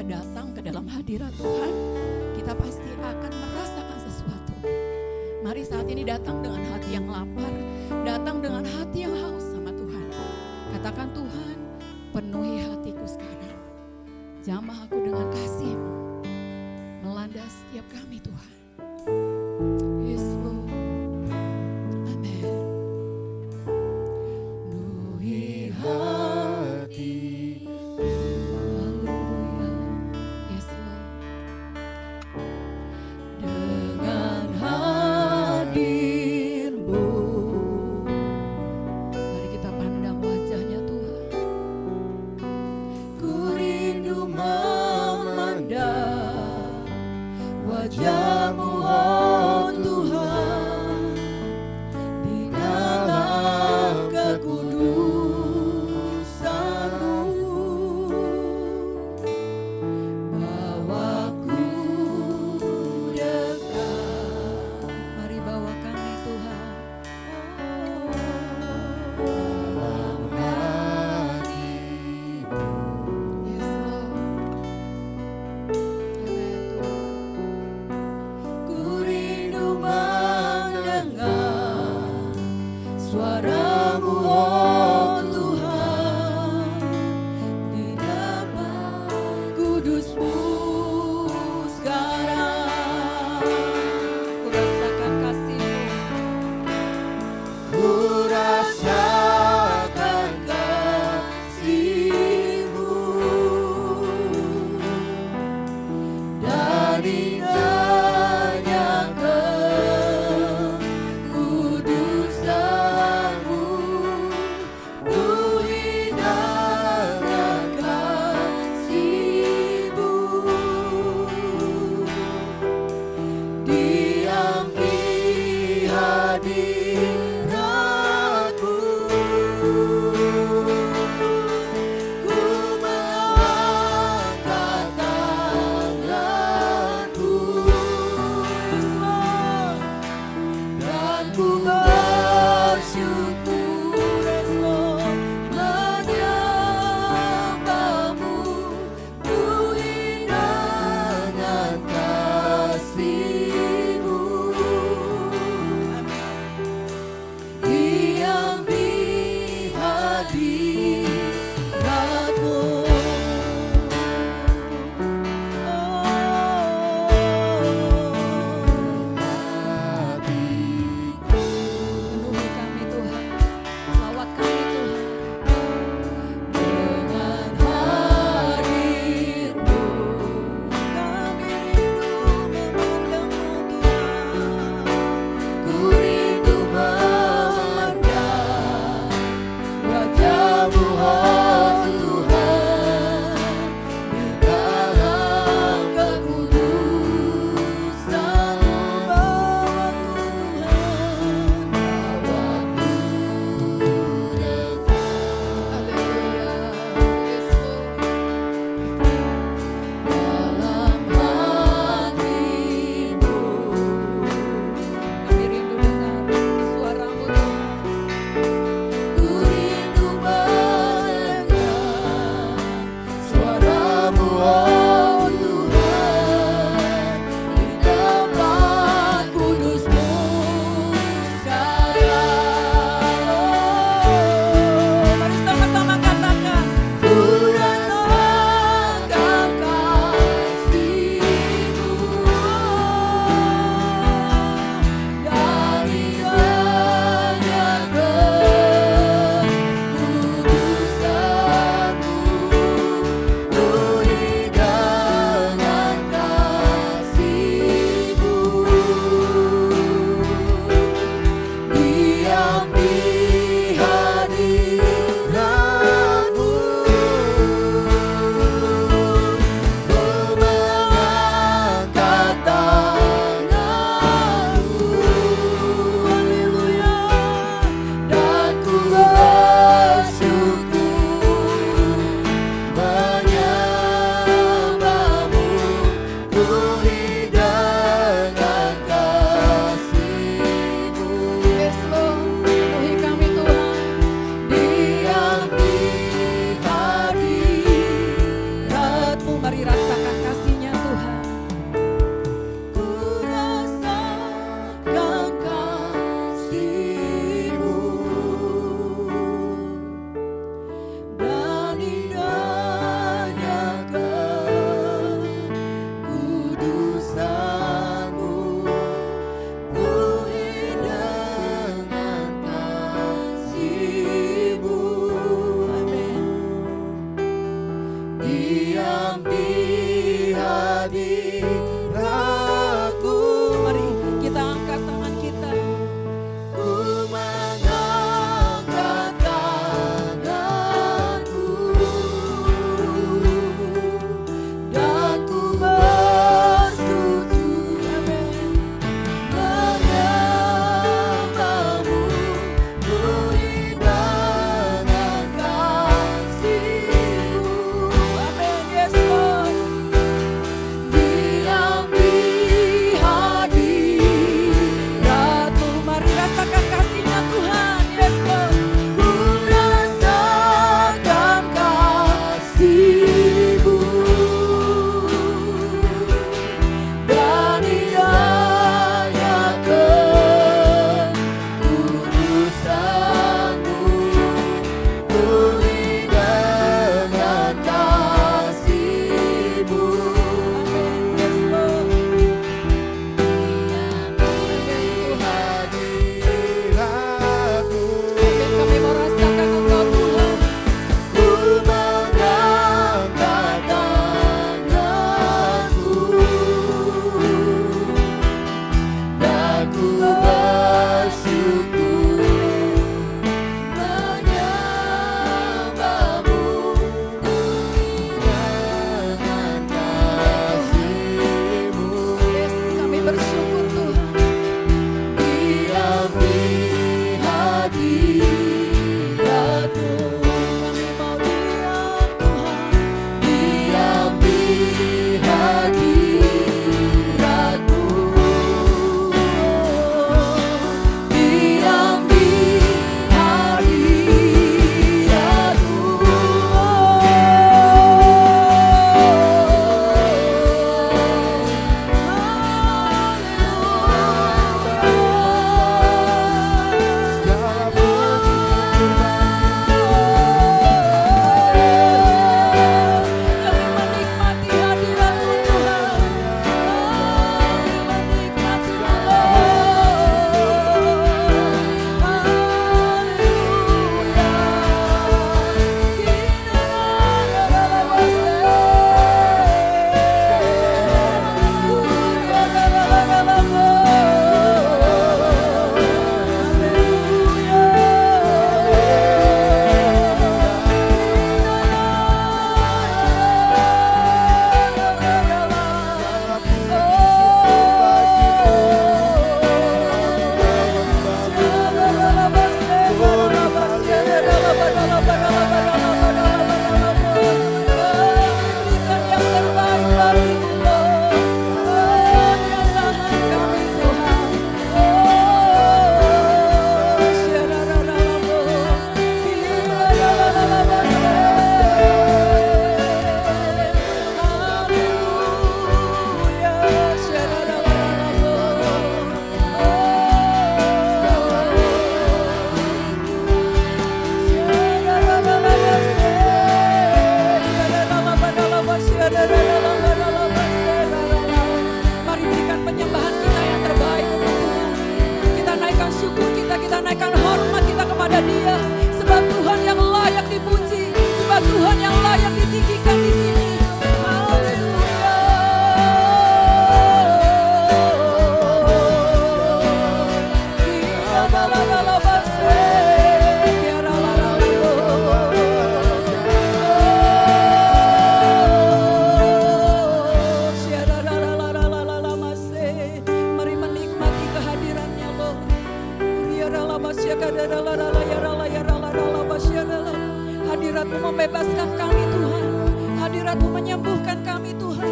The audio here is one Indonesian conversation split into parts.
datang ke dalam hadirat Tuhan, kita pasti akan merasakan sesuatu. Mari saat ini datang dengan hati yang lapar, datang dengan hati yang haus sama Tuhan. Katakan, Tuhan, penuhi hatiku sekarang. Jamah aku dengan kasih-Mu. Melanda setiap kami, Tuhan. Yes, Lord. Amen. Penuhi hati. Haleluya. Yes, Lord. Dengan hadir-Mu. Mari kita pandang wajahnya Tuhan. Ku rindu memandang wajah-Mu, oh Tuhan, di dalam kekudusan-Mu. Bawaku dekat. Mari bawa kami Tuhan. Dalam hati-Mu. Yes, Lord. Amen, Tuhan. Ku rindu mendengar suara-Mu, oh Tuhan, di dalam kudus-Mu sekarang. Ku rasakan kasih-Mu. Ku rasakan kasih-Mu dan indahnya kekudusan-Mu. ditinggikan di sini. Mari menikmati kehadirannya, Lord. Hadirat-Mu membebaskan kami, Tuhan. Hadirat-Mu menyembuhkan kami, Tuhan.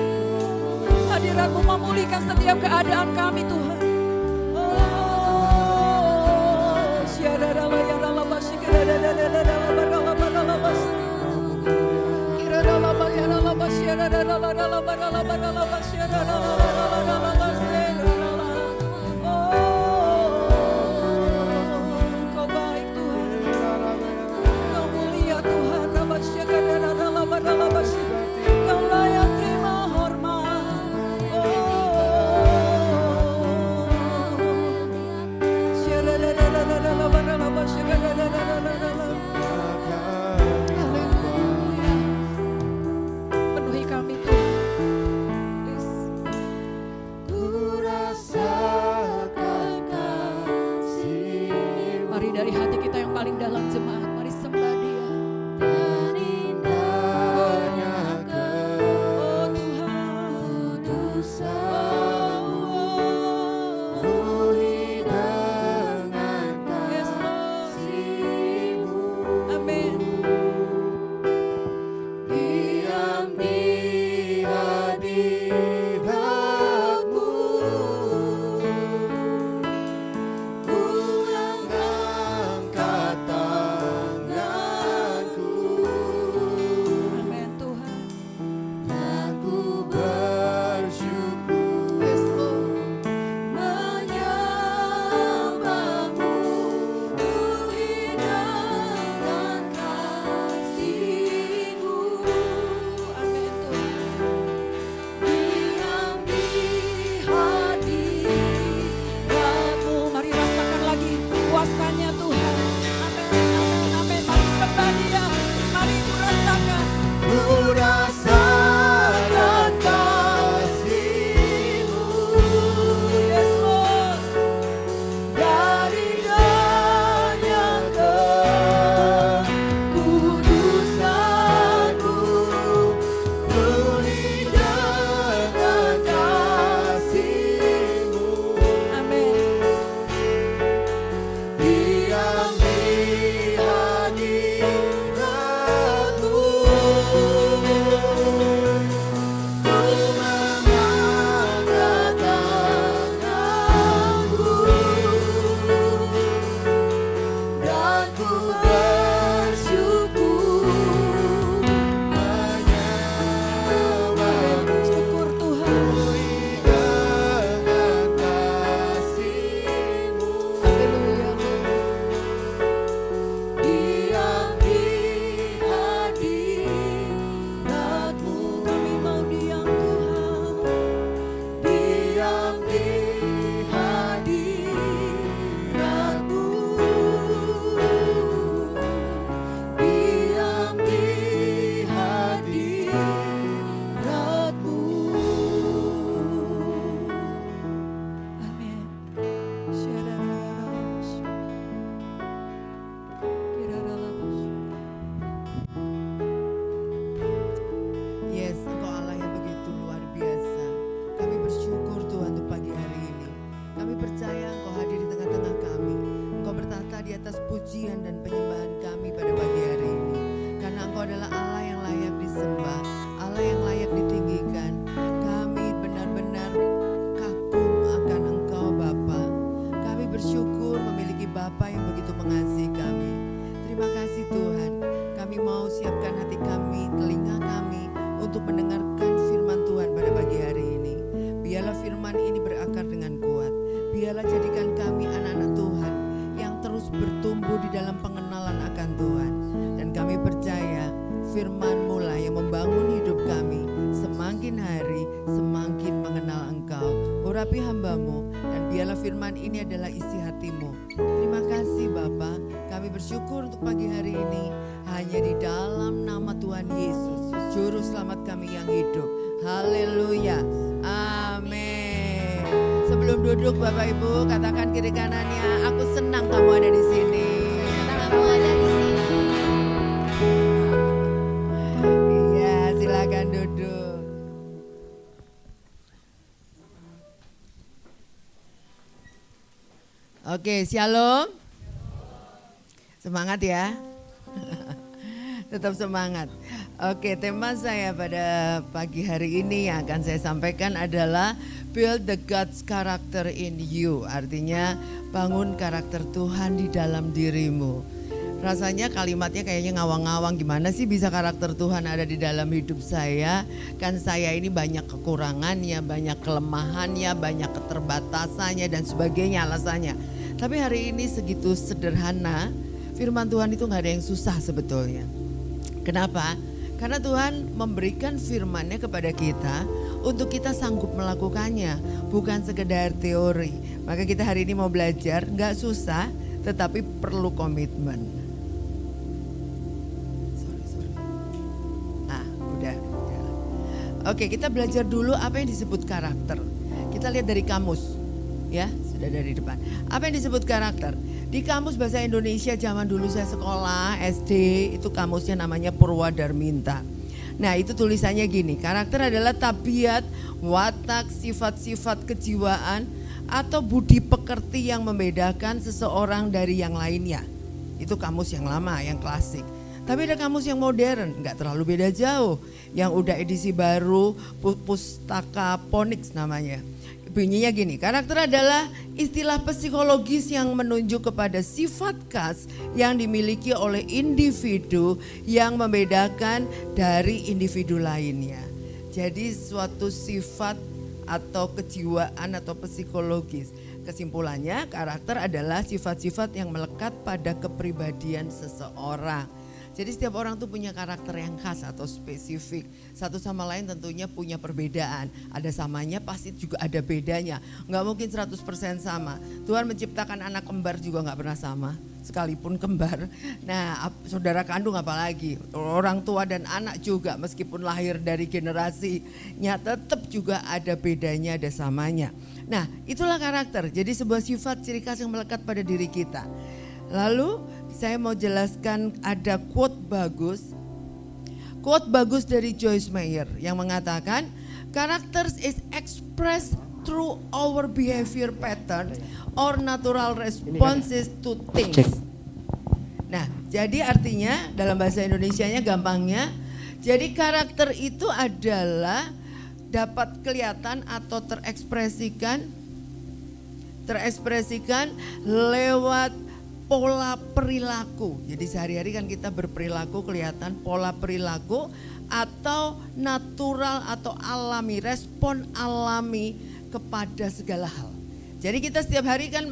Hadirat-Mu memulihkan setiap keadaan kami, Tuhan. Kau baik, Tuhan. Kau mulia, Tuhan. Kau layak terima hormat. Penuhi kami, Tuhan. Yes. Mari dari hati kita yang paling dalam jemaat, mari sembah Dia. pujian dan penyembahan kami pada pagi hari ini. Karena Engkau adalah Allah yang layak disembah, Allah yang layak ditinggikan. Kami benar-benar kagum akan Engkau Bapa. Kami bersyukur memiliki Bapa yang begitu mengasihi kami. Terima kasih Tuhan. Kami mau siapkan hati kami, telinga kami untuk mendengarkan firman Tuhan pada pagi hari ini. Biarlah firman ini berakar dengan kuat. Biarlah jadikan kami anak-anak Tuhan yang terus bertumbuh di dalam pengenalan akan Tuhan. Dan kami percaya firman-Mu lah yang membangun hidup kami. Semakin hari semakin mengenal Engkau. Urapi hamba-Mu dan biarlah firman ini adalah isi hati-Mu. Terima kasih Bapa. Kami bersyukur untuk pagi hari ini hanya di dalam nama Tuhan Yesus. Juru selamat kami yang hidup. Haleluya. Amin. Sebelum duduk Bapak Ibu, katakan kiri kanannya, aku senang kamu ada di sini. Kamu ada di sini. Iya, silakan duduk. Oke, shalom. Semangat ya. Tetap semangat. Oke, tema saya pada pagi hari ini yang akan saya sampaikan adalah build the God's character in you. Artinya bangun karakter Tuhan di dalam dirimu. Rasanya kalimatnya kayaknya ngawang-ngawang, gimana sih bisa karakter Tuhan ada di dalam hidup saya? Kan saya ini banyak kekurangannya, banyak kelemahannya, banyak keterbatasannya dan sebagainya alasannya. Tapi hari ini segitu sederhana, firman Tuhan itu gak ada yang susah sebetulnya. Kenapa? Karena Tuhan memberikan firman-Nya kepada kita untuk kita sanggup melakukannya, bukan sekedar teori. Maka kita hari ini mau belajar, gak susah tetapi perlu komitmen. Oke, kita belajar dulu apa yang disebut karakter. Kita lihat dari kamus, ya sudah dari depan. Apa yang disebut karakter? Di kamus bahasa Indonesia zaman dulu saya sekolah SD itu kamusnya namanya Purwadarminta. Nah itu tulisannya gini, karakter adalah tabiat, watak, sifat-sifat kejiwaan atau budi pekerti yang membedakan seseorang dari yang lainnya. Itu kamus yang lama, yang klasik. Tapi ada kamus yang modern, nggak terlalu beda jauh. Yang udah edisi baru, Pustaka Phonics namanya. Bunyinya gini, karakter adalah istilah psikologis yang menunjuk kepada sifat khas yang dimiliki oleh individu yang membedakan dari individu lainnya. Jadi suatu sifat atau kejiwaan atau psikologis. Kesimpulannya, karakter adalah sifat-sifat yang melekat pada kepribadian seseorang. Jadi setiap orang tuh punya karakter yang khas atau spesifik. Satu sama lain tentunya punya perbedaan. Ada samanya pasti juga ada bedanya. Nggak mungkin 100% sama. Tuhan menciptakan anak kembar juga nggak pernah sama. Sekalipun kembar. Nah saudara kandung apalagi. Orang tua dan anak juga meskipun lahir dari generasinya tetap juga ada bedanya, ada samanya. Nah itulah karakter. Jadi sebuah sifat ciri khas yang melekat pada diri kita. Lalu saya mau jelaskan ada quote bagus dari Joyce Meyer yang mengatakan character is expressed through our behavior patterns or natural responses to things. Nah, jadi artinya dalam bahasa Indonesianya gampangnya, jadi karakter itu adalah dapat kelihatan atau terekspresikan lewat pola perilaku. Jadi sehari-hari kan kita berperilaku kelihatan pola perilaku atau natural atau alami, respon alami kepada segala hal. Jadi kita setiap hari kan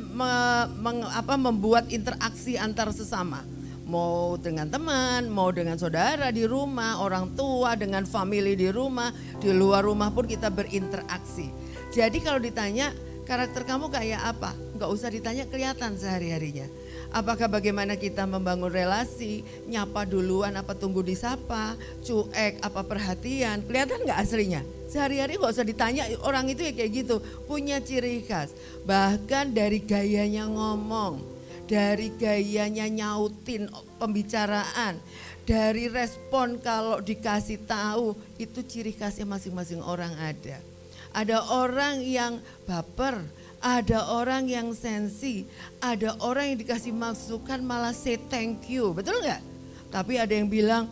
membuat interaksi antar sesama. Mau dengan teman, mau dengan saudara di rumah, orang tua, dengan family di rumah, di luar rumah pun kita berinteraksi. Jadi kalau ditanya karakter kamu kayak apa? Enggak usah ditanya, kelihatan sehari-harinya. Apakah bagaimana kita membangun relasi, nyapa duluan apa tunggu disapa, cuek apa perhatian, kelihatan gak aslinya? Sehari-hari gak usah ditanya, orang itu ya kayak gitu, punya ciri khas. Bahkan dari gayanya ngomong, dari gayanya nyautin pembicaraan, dari respon kalau dikasih tahu, itu ciri khasnya masing-masing orang ada. Ada orang yang baper, ada orang yang sensi, ada orang yang dikasih masukan malah say thank you, betul nggak? Tapi ada yang bilang,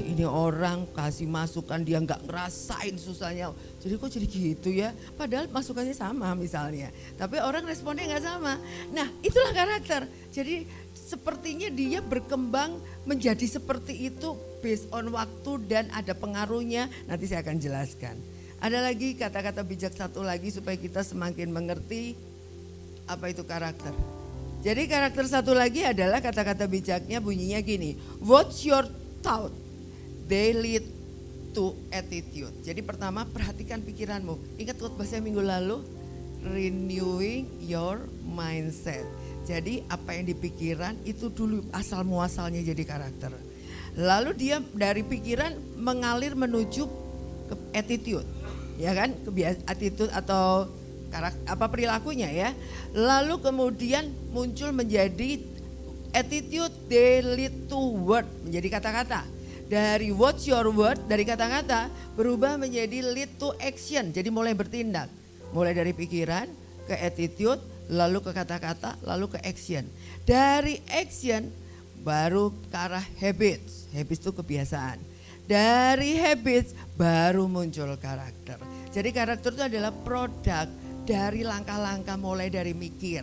ini orang kasih masukan dia nggak ngerasain susahnya, jadi kok jadi gitu ya? Padahal masukannya sama misalnya, tapi orang responnya nggak sama. Nah itulah karakter. Jadi sepertinya dia berkembang menjadi seperti itu based on waktu dan ada pengaruhnya. Nanti saya akan jelaskan. Ada lagi kata-kata bijak satu lagi supaya kita semakin mengerti apa itu karakter. Jadi karakter satu lagi adalah kata-kata bijaknya bunyinya gini. What's your thought? They lead to attitude. Jadi pertama perhatikan pikiranmu. Ingat khotbah saya minggu lalu? Renewing your mindset. Jadi apa yang di pikiran itu dulu asal muasalnya jadi karakter. Lalu dia dari pikiran mengalir menuju ke attitude, ya kan, attitude atau perilakunya ya. Lalu kemudian muncul menjadi attitude, they lead to word, menjadi kata-kata. Dari what's your word, dari kata-kata berubah menjadi lead to action, jadi mulai bertindak. Mulai dari pikiran ke attitude, lalu ke kata-kata, lalu ke action. Dari action baru ke arah habits, habits itu kebiasaan. Dari habits baru muncul karakter. Jadi karakter itu adalah produk dari langkah-langkah mulai dari mikir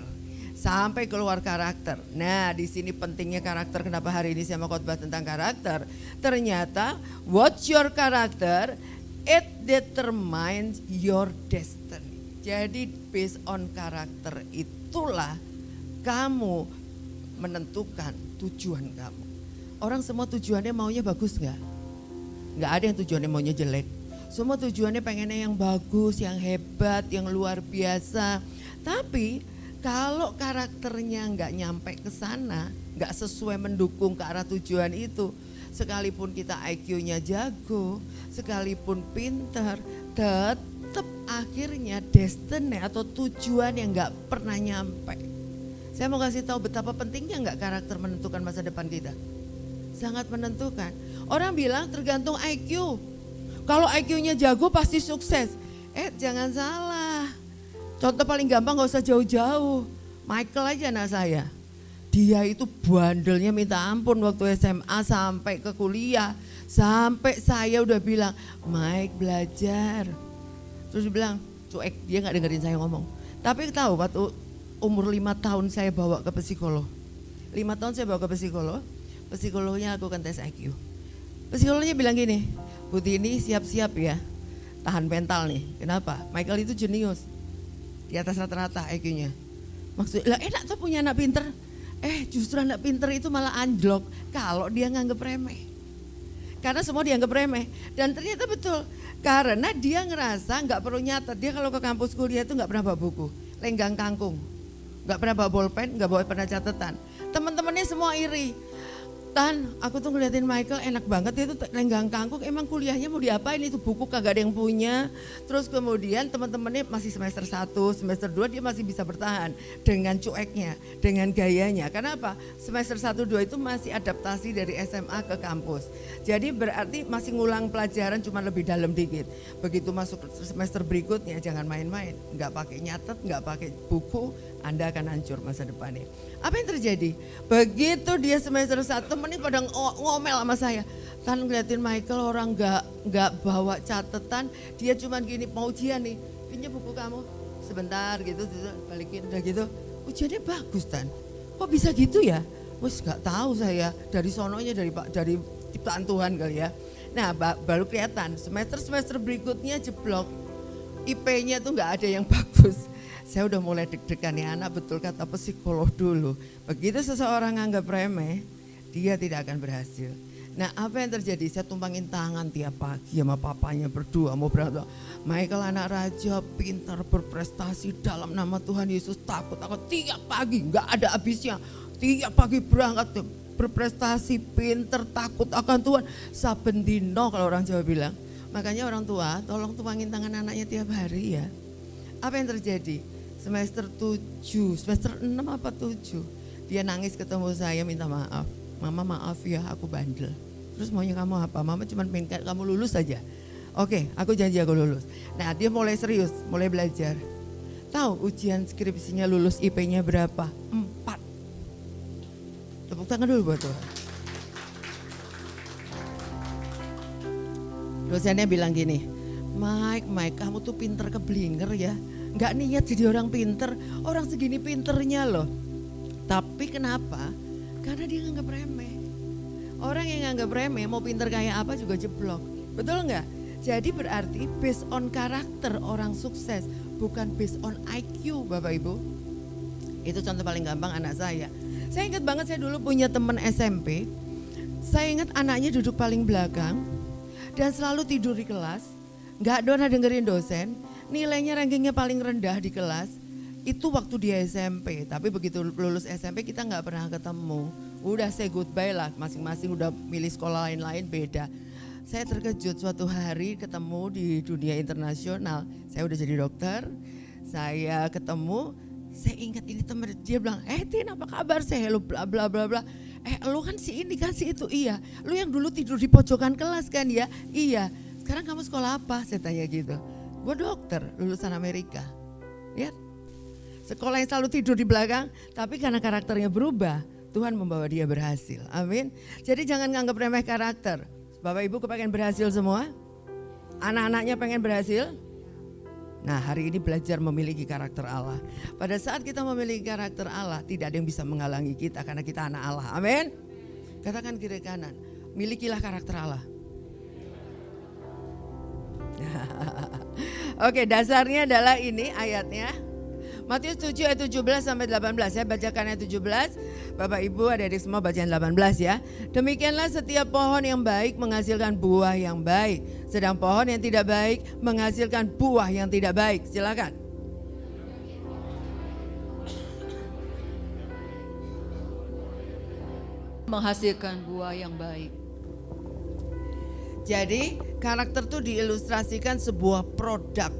sampai keluar karakter. Nah, di sini pentingnya karakter. Kenapa hari ini saya mau khotbah tentang karakter? Ternyata what's your character, it determines your destiny. Jadi based on karakter itulah kamu menentukan tujuan kamu. Orang semua tujuannya maunya bagus nggak? Nggak ada yang tujuannya maunya jelek. Semua tujuannya pengennya yang bagus, yang hebat, yang luar biasa. Tapi kalau karakternya nggak nyampe ke sana, nggak sesuai mendukung ke arah tujuan itu, sekalipun kita IQ-nya jago, sekalipun pintar, tetap akhirnya destiny atau tujuan yang nggak pernah nyampe. Saya mau kasih tahu betapa pentingnya nggak karakter menentukan masa depan kita. Sangat menentukan. Orang bilang tergantung IQ. Kalau IQ-nya jago pasti sukses. Jangan salah. Contoh paling gampang gak usah jauh-jauh. Michael aja anak saya. Dia itu bandelnya minta ampun waktu SMA sampai ke kuliah. Sampai saya udah bilang, Mike belajar. Terus dia bilang, cuek, dia gak dengerin saya ngomong. Tapi tahu waktu umur 5 tahun saya bawa ke psikolog. 5 tahun saya bawa ke psikolog. Psikolognya lakukan tes IQ. Psikolognya bilang gini, Putih ini siap-siap ya, tahan mental nih. Kenapa? Michael itu jenius. Di atas rata-rata IQ-nya. Maksudnya, enak tuh punya anak pinter. Justru anak pinter itu malah anjlok kalau dia nganggep remeh. Karena semua dianggap remeh. Dan ternyata betul. Karena dia ngerasa gak perlu nyatet. Dia kalau ke kampus kuliah itu gak pernah bawa buku. Lenggang kangkung. Gak pernah bawa bolpen, gak bawa pernah catatan. Teman-temannya semua iri. Tan, aku tuh ngeliatin Michael enak banget dia tuh lenggang kangkung, emang kuliahnya mau diapain, itu buku kagak ada yang punya. Terus kemudian teman-temannya masih semester 1, semester 2 dia masih bisa bertahan dengan cueknya, dengan gayanya. Kenapa? Semester 1, 2 itu masih adaptasi dari SMA ke kampus. Jadi berarti masih ngulang pelajaran cuma lebih dalam dikit. Begitu masuk semester berikutnya jangan main-main, nggak pakai nyatet, nggak pakai buku, Anda akan hancur masa depannya. Apa yang terjadi? Begitu dia semester 1 menit pada ngomel sama saya. Tan ngeliatin Michael orang nggak bawa catatan, dia cuma gini mau ujian nih, pinjam buku kamu sebentar gitu, balikin udah gitu. Ujiannya bagus Tan. Kok bisa gitu ya? Wes nggak tahu saya dari sononya dari ciptaan Tuhan kali ya. Nah baru kelihatan semester berikutnya jeblok, IP-nya tuh nggak ada yang bagus. Saya udah mulai deg-degan ya anak, betul kata psikolog dulu. Begitu seseorang anggap remeh, dia tidak akan berhasil. Nah apa yang terjadi? Saya tumpangin tangan tiap pagi sama papanya berdua mau berangkat. Michael anak raja, pintar, berprestasi dalam nama Tuhan Yesus. Takut tiap pagi gak ada habisnya. Tiap pagi berangkat berprestasi, pintar, takut akan Tuhan. Saben dino kalau orang Jawa bilang. Makanya orang tua tolong tumpangin tangan anaknya tiap hari ya. Apa yang terjadi? Semester 7, semester 6 apa 7. Dia nangis ketemu saya minta maaf. Mama maaf ya aku bandel. Terus maunya kamu apa? Mama cuma pengen kamu lulus saja. Oke, aku janji aku lulus. Nah dia mulai serius, mulai belajar. Tahu ujian skripsinya lulus IP-nya berapa? 4. Tepuk tangan dulu buat Tuhan. Dosennya bilang gini, Mike, kamu tuh pinter keblinger ya. Gak niat jadi orang pinter, orang segini pinternya loh. Tapi kenapa? Karena dia nganggap remeh. Orang yang nganggap remeh mau pinter kayak apa juga jeblok. Betul nggak? Jadi berarti based on karakter orang sukses, bukan based on IQ Bapak Ibu. Itu contoh paling gampang anak saya. Saya ingat banget saya dulu punya teman SMP. Saya ingat anaknya duduk paling belakang dan selalu tidur di kelas. Gak pernah dengerin dosen. Nilainya rankingnya paling rendah di kelas. Itu waktu dia SMP, tapi begitu lulus SMP kita nggak pernah ketemu. Udah say goodbye lah, masing-masing udah milih sekolah lain-lain beda. Saya terkejut suatu hari ketemu di dunia internasional. Saya udah jadi dokter, saya ketemu, saya ingat ini teman, dia bilang, Tin apa kabar? Saya hello bla bla bla bla. Lu kan si ini kan si itu, iya. Lu yang dulu tidur di pojokan kelas kan ya? Iya. Sekarang kamu sekolah apa? Saya tanya gitu. Gue dokter, lulusan Amerika. Lihat, sekolah yang selalu tidur di belakang, tapi karena karakternya berubah, Tuhan membawa dia berhasil. Amin. Jadi jangan nganggap remeh karakter. Bapak Ibu kepengen berhasil semua? Anak-anaknya pengen berhasil? Nah, hari ini belajar memiliki karakter Allah. Pada saat kita memiliki karakter Allah, tidak ada yang bisa menghalangi kita karena kita anak Allah. Amin. Katakan kiri kanan, milikilah karakter Allah. Oke, dasarnya adalah ini ayatnya. Matius 7 ayat 17 sampai 18. Saya bacakan ayat 17. Bapak Ibu adik-adik semua bacaan 18 ya. Demikianlah setiap pohon yang baik menghasilkan buah yang baik, sedang pohon yang tidak baik menghasilkan buah yang tidak baik. Silakan. Menghasilkan buah yang baik. Jadi karakter itu diilustrasikan sebuah produk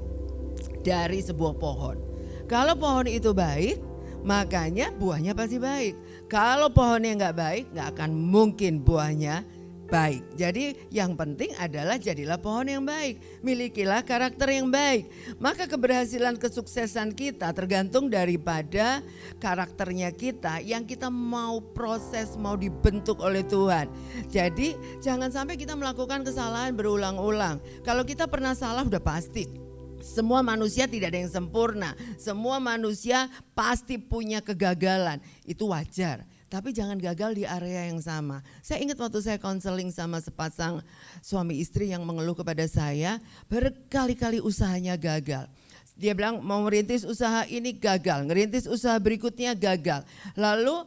dari sebuah pohon. Kalau pohon itu baik, makanya buahnya pasti baik. Kalau pohonnya nggak baik, nggak akan mungkin buahnya baik. Jadi yang penting adalah jadilah pohon yang baik, milikilah karakter yang baik. Maka keberhasilan kesuksesan kita tergantung daripada karakternya kita yang kita mau proses, mau dibentuk oleh Tuhan. Jadi jangan sampai kita melakukan kesalahan berulang-ulang. Kalau kita pernah salah udah pasti. Semua manusia tidak ada yang sempurna. Semua manusia pasti punya kegagalan. Itu wajar. Tapi jangan gagal di area yang sama. Saya ingat waktu saya konseling sama sepasang suami istri yang mengeluh kepada saya, berkali-kali usahanya gagal. Dia bilang mau merintis usaha ini gagal, ngerintis usaha berikutnya gagal. Lalu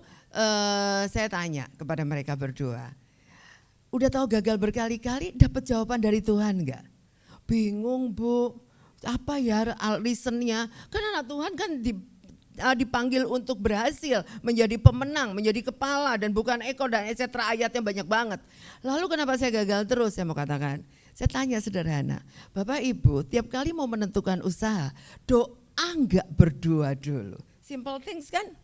saya tanya kepada mereka berdua, udah tahu gagal berkali-kali, dapat jawaban dari Tuhan enggak? Bingung Bu, apa ya reasonnya? Kan anak Tuhan kan dipanggil untuk berhasil, menjadi pemenang, menjadi kepala dan bukan ekor dan etc. Ayatnya banyak banget. Lalu kenapa saya gagal terus? Saya mau katakan, saya tanya sederhana, Bapak Ibu tiap kali mau menentukan usaha, doa enggak berdoa dulu? Simple things kan?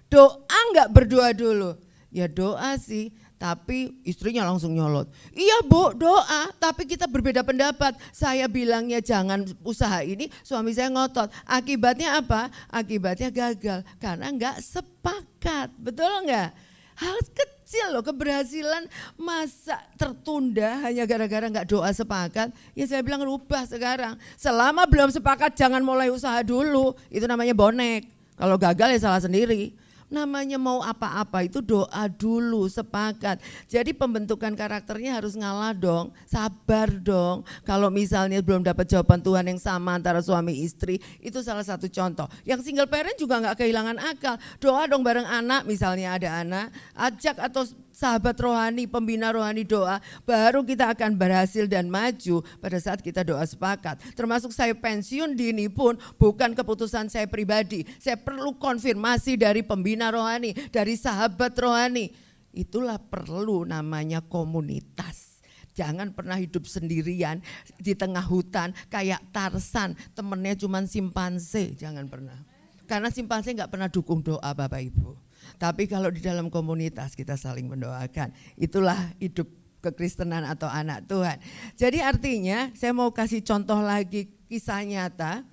Doa enggak berdoa dulu? Ya doa sih, tapi istrinya langsung nyolot. Iya Bu, doa, tapi kita berbeda pendapat. Saya bilangnya jangan usaha ini, suami saya ngotot. Akibatnya apa? Akibatnya gagal, karena enggak sepakat, betul enggak? Hal kecil loh, keberhasilan masa tertunda hanya gara-gara enggak doa sepakat. Ya saya bilang rubah sekarang. Selama belum sepakat jangan mulai usaha dulu, itu namanya bonek. Kalau gagal ya salah sendiri. Namanya mau apa-apa itu doa dulu, sepakat. Jadi pembentukan karakternya harus ngalah dong, sabar dong. Kalau misalnya belum dapat jawaban Tuhan yang sama antara suami istri, itu salah satu contoh. Yang single parent juga gak kehilangan akal. Doa dong bareng anak, misalnya ada anak, ajak atau sahabat rohani, pembina rohani doa, baru kita akan berhasil dan maju pada saat kita doa sepakat. Termasuk saya pensiun dini pun bukan keputusan saya pribadi. Saya perlu konfirmasi dari pembina rohani, dari sahabat rohani. Itulah perlu namanya komunitas. Jangan pernah hidup sendirian di tengah hutan kayak Tarsan, temennya cuma simpanse, jangan pernah. Karena simpanse gak pernah dukung doa Bapak Ibu. Tapi kalau di dalam komunitas kita saling mendoakan, itulah hidup kekristenan atau anak Tuhan. Jadi artinya saya mau kasih contoh lagi kisah nyata.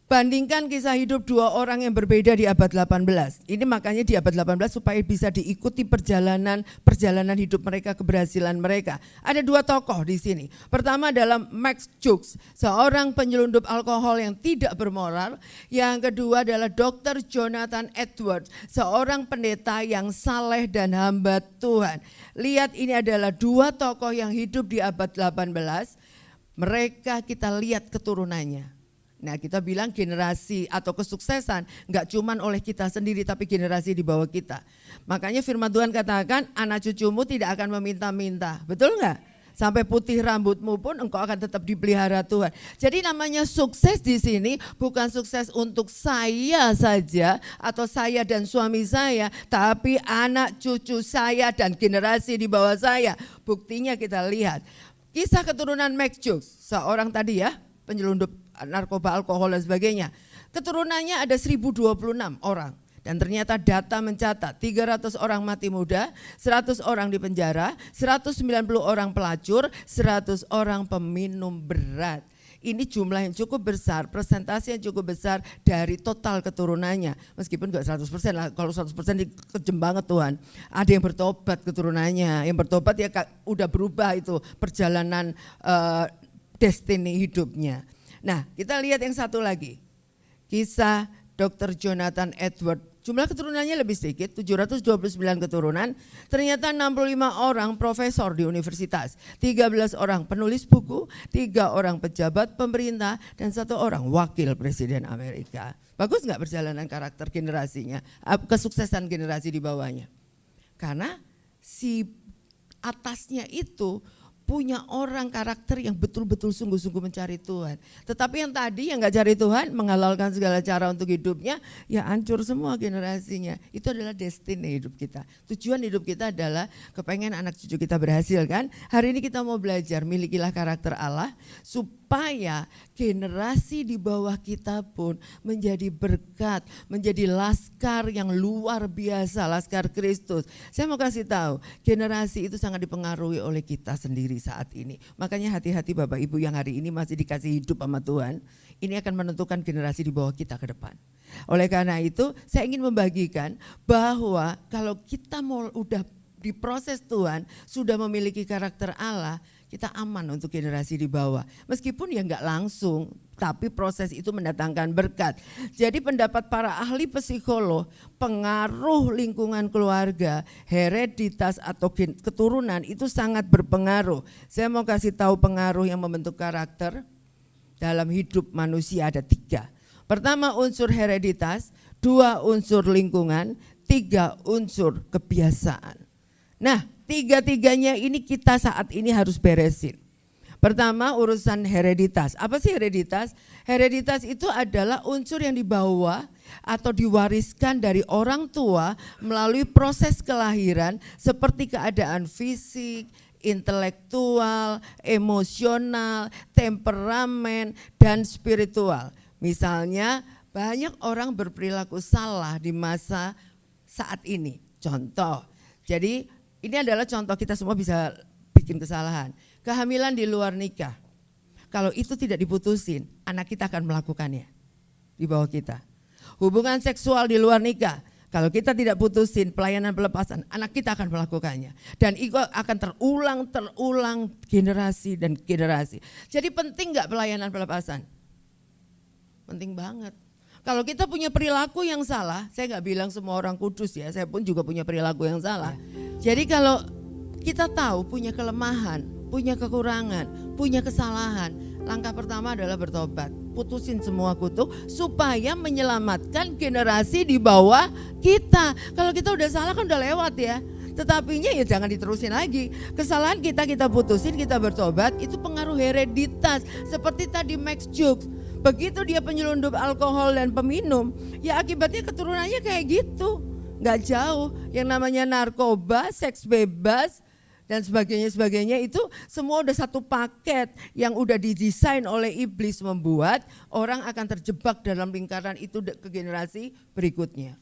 Bandingkan kisah hidup dua orang yang berbeda di abad 18. Ini makanya di abad 18 supaya bisa diikuti perjalanan hidup mereka, keberhasilan mereka. Ada dua tokoh di sini. Pertama adalah Max Jukes, seorang penyelundup alkohol yang tidak bermoral. Yang kedua adalah Dr. Jonathan Edwards, seorang pendeta yang saleh dan hamba Tuhan. Lihat, ini adalah dua tokoh yang hidup di abad 18. Mereka kita lihat keturunannya. Nah kita bilang generasi atau kesuksesan gak cuman oleh kita sendiri tapi generasi di bawah kita. Makanya firman Tuhan katakan anak cucumu tidak akan meminta-minta, betul gak? Sampai putih rambutmu pun engkau akan tetap dipelihara Tuhan. Jadi namanya sukses di sini bukan sukses untuk saya saja atau saya dan suami saya, tapi anak cucu saya dan generasi di bawah saya. Buktinya kita lihat. Kisah keturunan Max Jukes, seorang tadi ya, penyelundup narkoba, alkohol dan sebagainya. Keturunannya ada 1026 orang. Dan ternyata data mencatat 300 orang mati muda, 100 orang di penjara, 190 orang pelacur, 100 orang peminum berat. Ini jumlah yang cukup besar, persentase yang cukup besar dari total keturunannya. Meskipun enggak 100% lah, kalau 100% kejem banget Tuhan. Ada yang bertobat keturunannya, yang bertobat ya udah berubah itu perjalanan destiny hidupnya. Nah kita lihat yang satu lagi, kisah Dr. Jonathan Edwards. Jumlah keturunannya lebih sedikit, 729 keturunan, ternyata 65 orang profesor di universitas, 13 orang penulis buku, 3 orang pejabat pemerintah, dan 1 orang wakil presiden Amerika. Bagus nggak perjalanan karakter generasinya, kesuksesan generasi di bawahnya? Karena si atasnya itu punya orang karakter yang betul-betul sungguh-sungguh mencari Tuhan. Tetapi yang tadi yang gak cari Tuhan, menghalalkan segala cara untuk hidupnya, ya hancur semua generasinya. Itu adalah destiny hidup kita. Tujuan hidup kita adalah kepengen anak cucu kita berhasil kan. Hari ini kita mau belajar, milikilah karakter Allah supaya generasi di bawah kita pun menjadi berkat, menjadi laskar yang luar biasa, laskar Kristus. Saya mau kasih tahu, generasi itu sangat dipengaruhi oleh kita sendiri saat ini. Makanya hati-hati Bapak Ibu yang hari ini masih dikasih hidup sama Tuhan, ini akan menentukan generasi di bawah kita ke depan. Oleh karena itu saya ingin membagikan bahwa kalau kita mau udah diproses Tuhan, sudah memiliki karakter Allah, kita aman untuk generasi di bawah. Meskipun ya enggak langsung, tapi proses itu mendatangkan berkat. Jadi pendapat para ahli psikolog, pengaruh lingkungan keluarga, hereditas atau keturunan itu sangat berpengaruh. Saya mau kasih tahu pengaruh yang membentuk karakter dalam hidup manusia ada 3. Pertama unsur hereditas, 2 unsur lingkungan, 3 unsur kebiasaan. Nah, 3-tiganya ini kita saat ini harus beresin. Pertama urusan hereditas. Apa sih hereditas? Hereditas itu adalah unsur yang dibawa atau diwariskan dari orang tua melalui proses kelahiran seperti keadaan fisik, intelektual, emosional, temperamen, dan spiritual. Misalnya banyak orang berperilaku salah di masa saat ini. Contoh, jadi ini adalah contoh, kita semua bisa bikin kesalahan. Kehamilan di luar nikah, kalau itu tidak diputusin, anak kita akan melakukannya di bawah kita. Hubungan seksual di luar nikah, kalau kita tidak putusin pelayanan pelepasan, anak kita akan melakukannya. Dan itu akan terulang generasi dan generasi. Jadi penting gak pelayanan pelepasan? Penting banget. Kalau kita punya perilaku yang salah, saya gak bilang semua orang kudus ya, saya pun juga punya perilaku yang salah. Jadi kalau kita tahu punya kelemahan, punya kekurangan, punya kesalahan, langkah pertama adalah bertobat. Putusin semua kutuk supaya menyelamatkan generasi di bawah kita. Kalau kita udah salah kan udah lewat ya. Tetapinya ya jangan diterusin lagi. Kesalahan kita putusin, kita bertobat, itu pengaruh hereditas. Seperti tadi Max Jukes. Begitu dia penyelundup alkohol dan peminum, ya akibatnya keturunannya kayak gitu. Gak jauh, yang namanya narkoba, seks bebas, dan sebagainya itu semua udah satu paket yang udah didesain oleh iblis, membuat orang akan terjebak dalam lingkaran itu ke generasi berikutnya.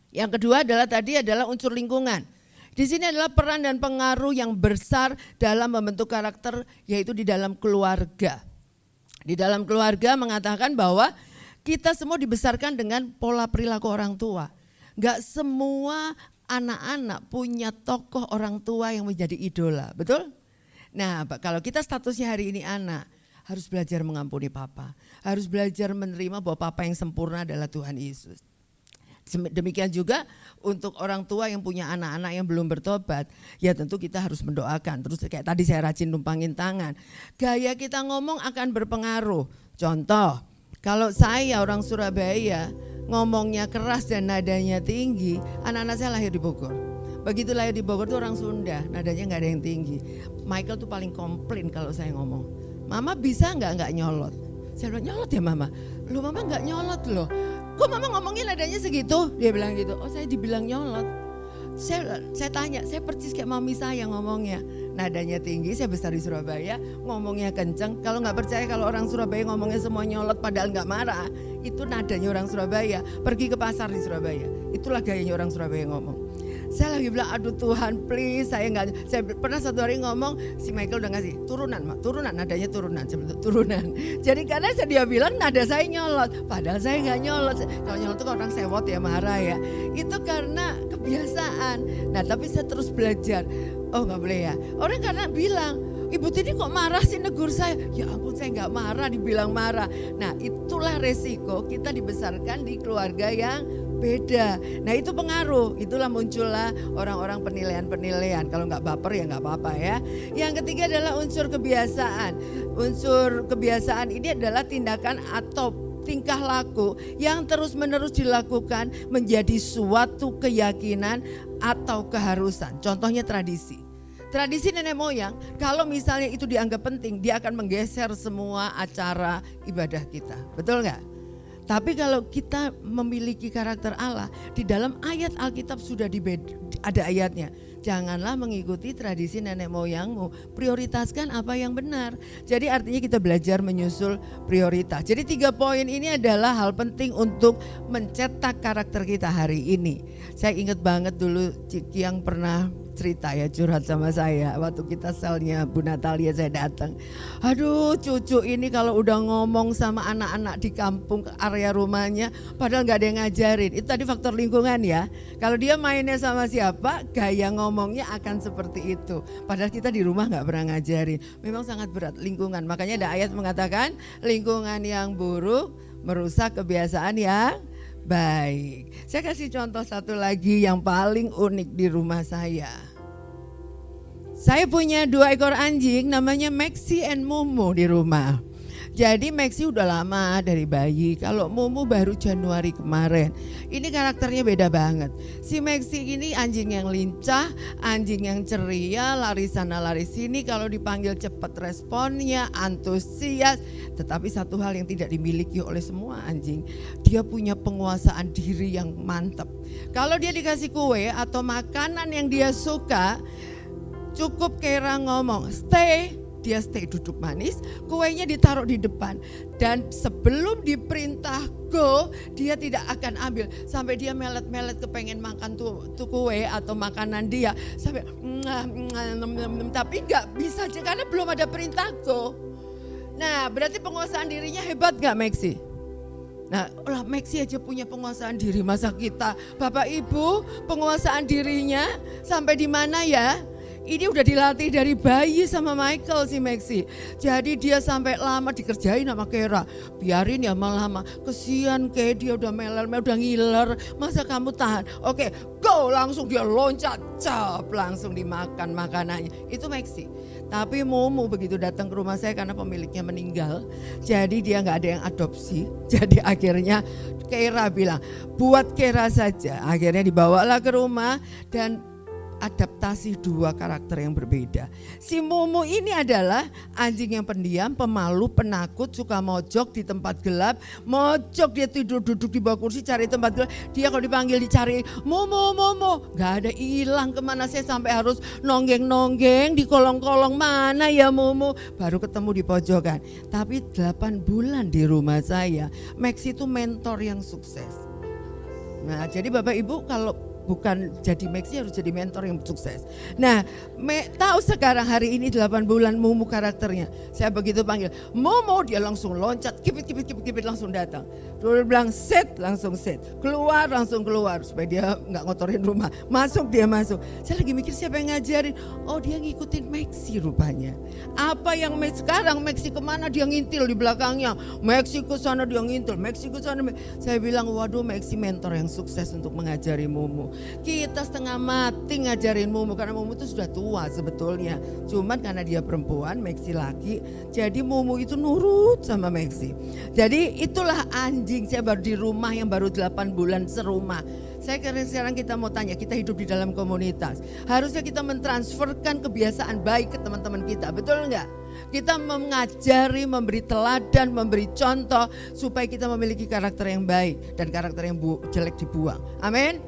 Yang kedua adalah unsur lingkungan. Di sini adalah peran dan pengaruh yang besar dalam membentuk karakter, yaitu di dalam keluarga. Di dalam keluarga mengatakan bahwa kita semua dibesarkan dengan pola perilaku orang tua. Gak semua anak-anak punya tokoh orang tua yang menjadi idola, betul? Nah kalau kita statusnya hari ini anak, harus belajar mengampuni papa. Harus belajar menerima bahwa papa yang sempurna adalah Tuhan Yesus. Demikian juga untuk orang tua yang punya anak-anak yang belum bertobat, ya tentu kita harus mendoakan. Terus kayak tadi saya rajin numpangin tangan. Gaya kita ngomong akan berpengaruh. Contoh, kalau saya orang Surabaya ngomongnya keras dan nadanya tinggi, anak-anak saya lahir di Bogor. Begitu lahir di Bogor tuh orang Sunda, nadanya nggak ada yang tinggi. Michael tuh paling komplain kalau saya ngomong, Mama bisa nggak nyolot? Saya bilang nyolot ya Mama. Loh Mama nggak nyolot loh. Kok Mama ngomongin nadanya segitu? Dia bilang gitu. Oh saya dibilang nyolot. Saya tanya, saya persis kayak mami saya ngomongnya. Nadanya tinggi, saya besar di Surabaya, ngomongnya kenceng. Kalau nggak percaya kalau orang Surabaya ngomongnya semua nyolot padahal nggak marah, itu nadanya orang Surabaya. Pergi ke pasar di Surabaya, itulah gayanya orang Surabaya ngomong. Saya lagi bilang, aduh Tuhan please, saya pernah satu hari ngomong, si Michael udah ngasih turunan, nadanya turunan. Jadi karena dia bilang nada saya nyolot, padahal saya nggak nyolot. Kalau nyolot itu orang sewot ya marah ya. Itu karena kebiasaan. Nah tapi saya terus belajar. Oh nggak boleh ya. Orang karena bilang, Ibu Tini kok marah sih negur saya? Ya ampun saya nggak marah, dibilang marah. Nah itulah resiko kita dibesarkan di keluarga yang beda. Nah itu pengaruh, itulah muncullah orang-orang penilaian-penilaian. Kalau nggak baper ya nggak apa-apa ya. Yang ketiga adalah unsur kebiasaan. Unsur kebiasaan ini adalah tindakan atau tingkah laku yang terus-menerus dilakukan menjadi suatu keyakinan atau keharusan. Contohnya tradisi. Tradisi nenek moyang, kalau misalnya itu dianggap penting, dia akan menggeser semua acara ibadah kita. Betul nggak? Tapi kalau kita memiliki karakter Allah, di dalam ayat Alkitab sudah ada ayatnya. Janganlah mengikuti tradisi nenek moyangmu, prioritaskan apa yang benar. Jadi artinya kita belajar menyusul prioritas. Jadi 3 poin ini adalah hal penting untuk mencetak karakter kita hari ini. Saya ingat banget dulu Ciki yang pernah cerita ya, curhat sama saya waktu kita selnya Bu Natalia, saya datang. Aduh cucu ini kalau udah ngomong sama anak-anak di kampung area rumahnya padahal gak ada yang ngajarin. Itu tadi faktor lingkungan ya. Kalau dia mainnya sama siapa, gaya ngomongnya akan seperti itu. Padahal kita di rumah gak pernah ngajarin. Memang sangat berat lingkungan. Makanya ada ayat mengatakan lingkungan yang buruk merusak kebiasaan yang baik. Saya kasih contoh satu lagi yang paling unik di rumah saya. Saya punya 2 ekor anjing namanya Maxi and Mumu di rumah. Jadi Maxi udah lama dari bayi, kalau Mumu baru Januari kemarin. Ini karakternya beda banget. Si Maxi ini anjing yang lincah, anjing yang ceria, lari sana lari sini, kalau dipanggil cepat responnya, antusias. Tetapi satu hal yang tidak dimiliki oleh semua anjing, dia punya penguasaan diri yang mantap. Kalau dia dikasih kue atau makanan yang dia suka, cukup Kera ngomong stay, dia stay duduk manis, kuenya ditaruh di depan. Dan sebelum diperintah go, dia tidak akan ambil. Sampai dia melet-melet kepengen makan tuh kue atau makanan dia. Sampai tapi gak bisa karena belum ada perintah go. Nah berarti penguasaan dirinya hebat gak Maxi? Nah lah Maxi aja punya penguasaan diri, masa kita Bapak Ibu penguasaan dirinya sampai di mana ya? Ini udah dilatih dari bayi sama Michael si Maxi. Jadi dia sampai lama dikerjain sama Kera. Biarin ya lama. Kesian kayak dia udah udah ngiler. Masa kamu tahan? Oke, go langsung dia loncat. Cap langsung dimakan makanannya. Itu Maxi. Tapi Mumu begitu datang ke rumah saya karena pemiliknya meninggal. Jadi dia gak ada yang adopsi. Jadi akhirnya Kera bilang buat Kera saja. Akhirnya dibawalah ke rumah dan adaptasi 2 karakter yang berbeda. Si Mumu ini adalah anjing yang pendiam, pemalu, penakut, suka mojok di tempat gelap. Mojok, dia tidur duduk di bawah kursi cari tempat gelap. Dia kalau dipanggil dicari, Mumu, gak ada, hilang kemana. Saya sampai harus nonggeng-nonggeng di kolong-kolong, mana ya Mumu. Baru ketemu di pojokan. Tapi 8 bulan di rumah saya, Max itu mentor yang sukses. Nah jadi Bapak Ibu kalau bukan jadi Maxi harus jadi mentor yang sukses. Nah, tahu sekarang hari ini 8 bulan Mumu karakternya. Saya begitu panggil Mumu, dia langsung loncat, kipit langsung datang. Dia bilang sit, langsung sit. Keluar, langsung keluar supaya dia nggak ngotorin rumah. Masuk, dia masuk. Saya lagi mikir siapa yang ngajarin. Oh dia ngikutin Maxi rupanya. Apa yang sekarang Maxi kemana dia ngintil di belakangnya. Maxi ke sana dia ngintil, Maxi ke sana. Saya bilang waduh Maxi mentor yang sukses untuk mengajari Mumu. Kita setengah mati ngajarin Mumu karena Mumu itu sudah tua sebetulnya. Cuman karena dia perempuan, Maxi laki, jadi Mumu itu nurut sama Maxi. Jadi itulah anjing, saya baru di rumah yang baru 8 bulan serumah. Sekarang kita mau tanya, kita hidup di dalam komunitas. Harusnya kita mentransferkan kebiasaan baik ke teman-teman kita, betul enggak? Kita mengajari, memberi teladan, memberi contoh supaya kita memiliki karakter yang baik dan karakter yang jelek dibuang. Amin.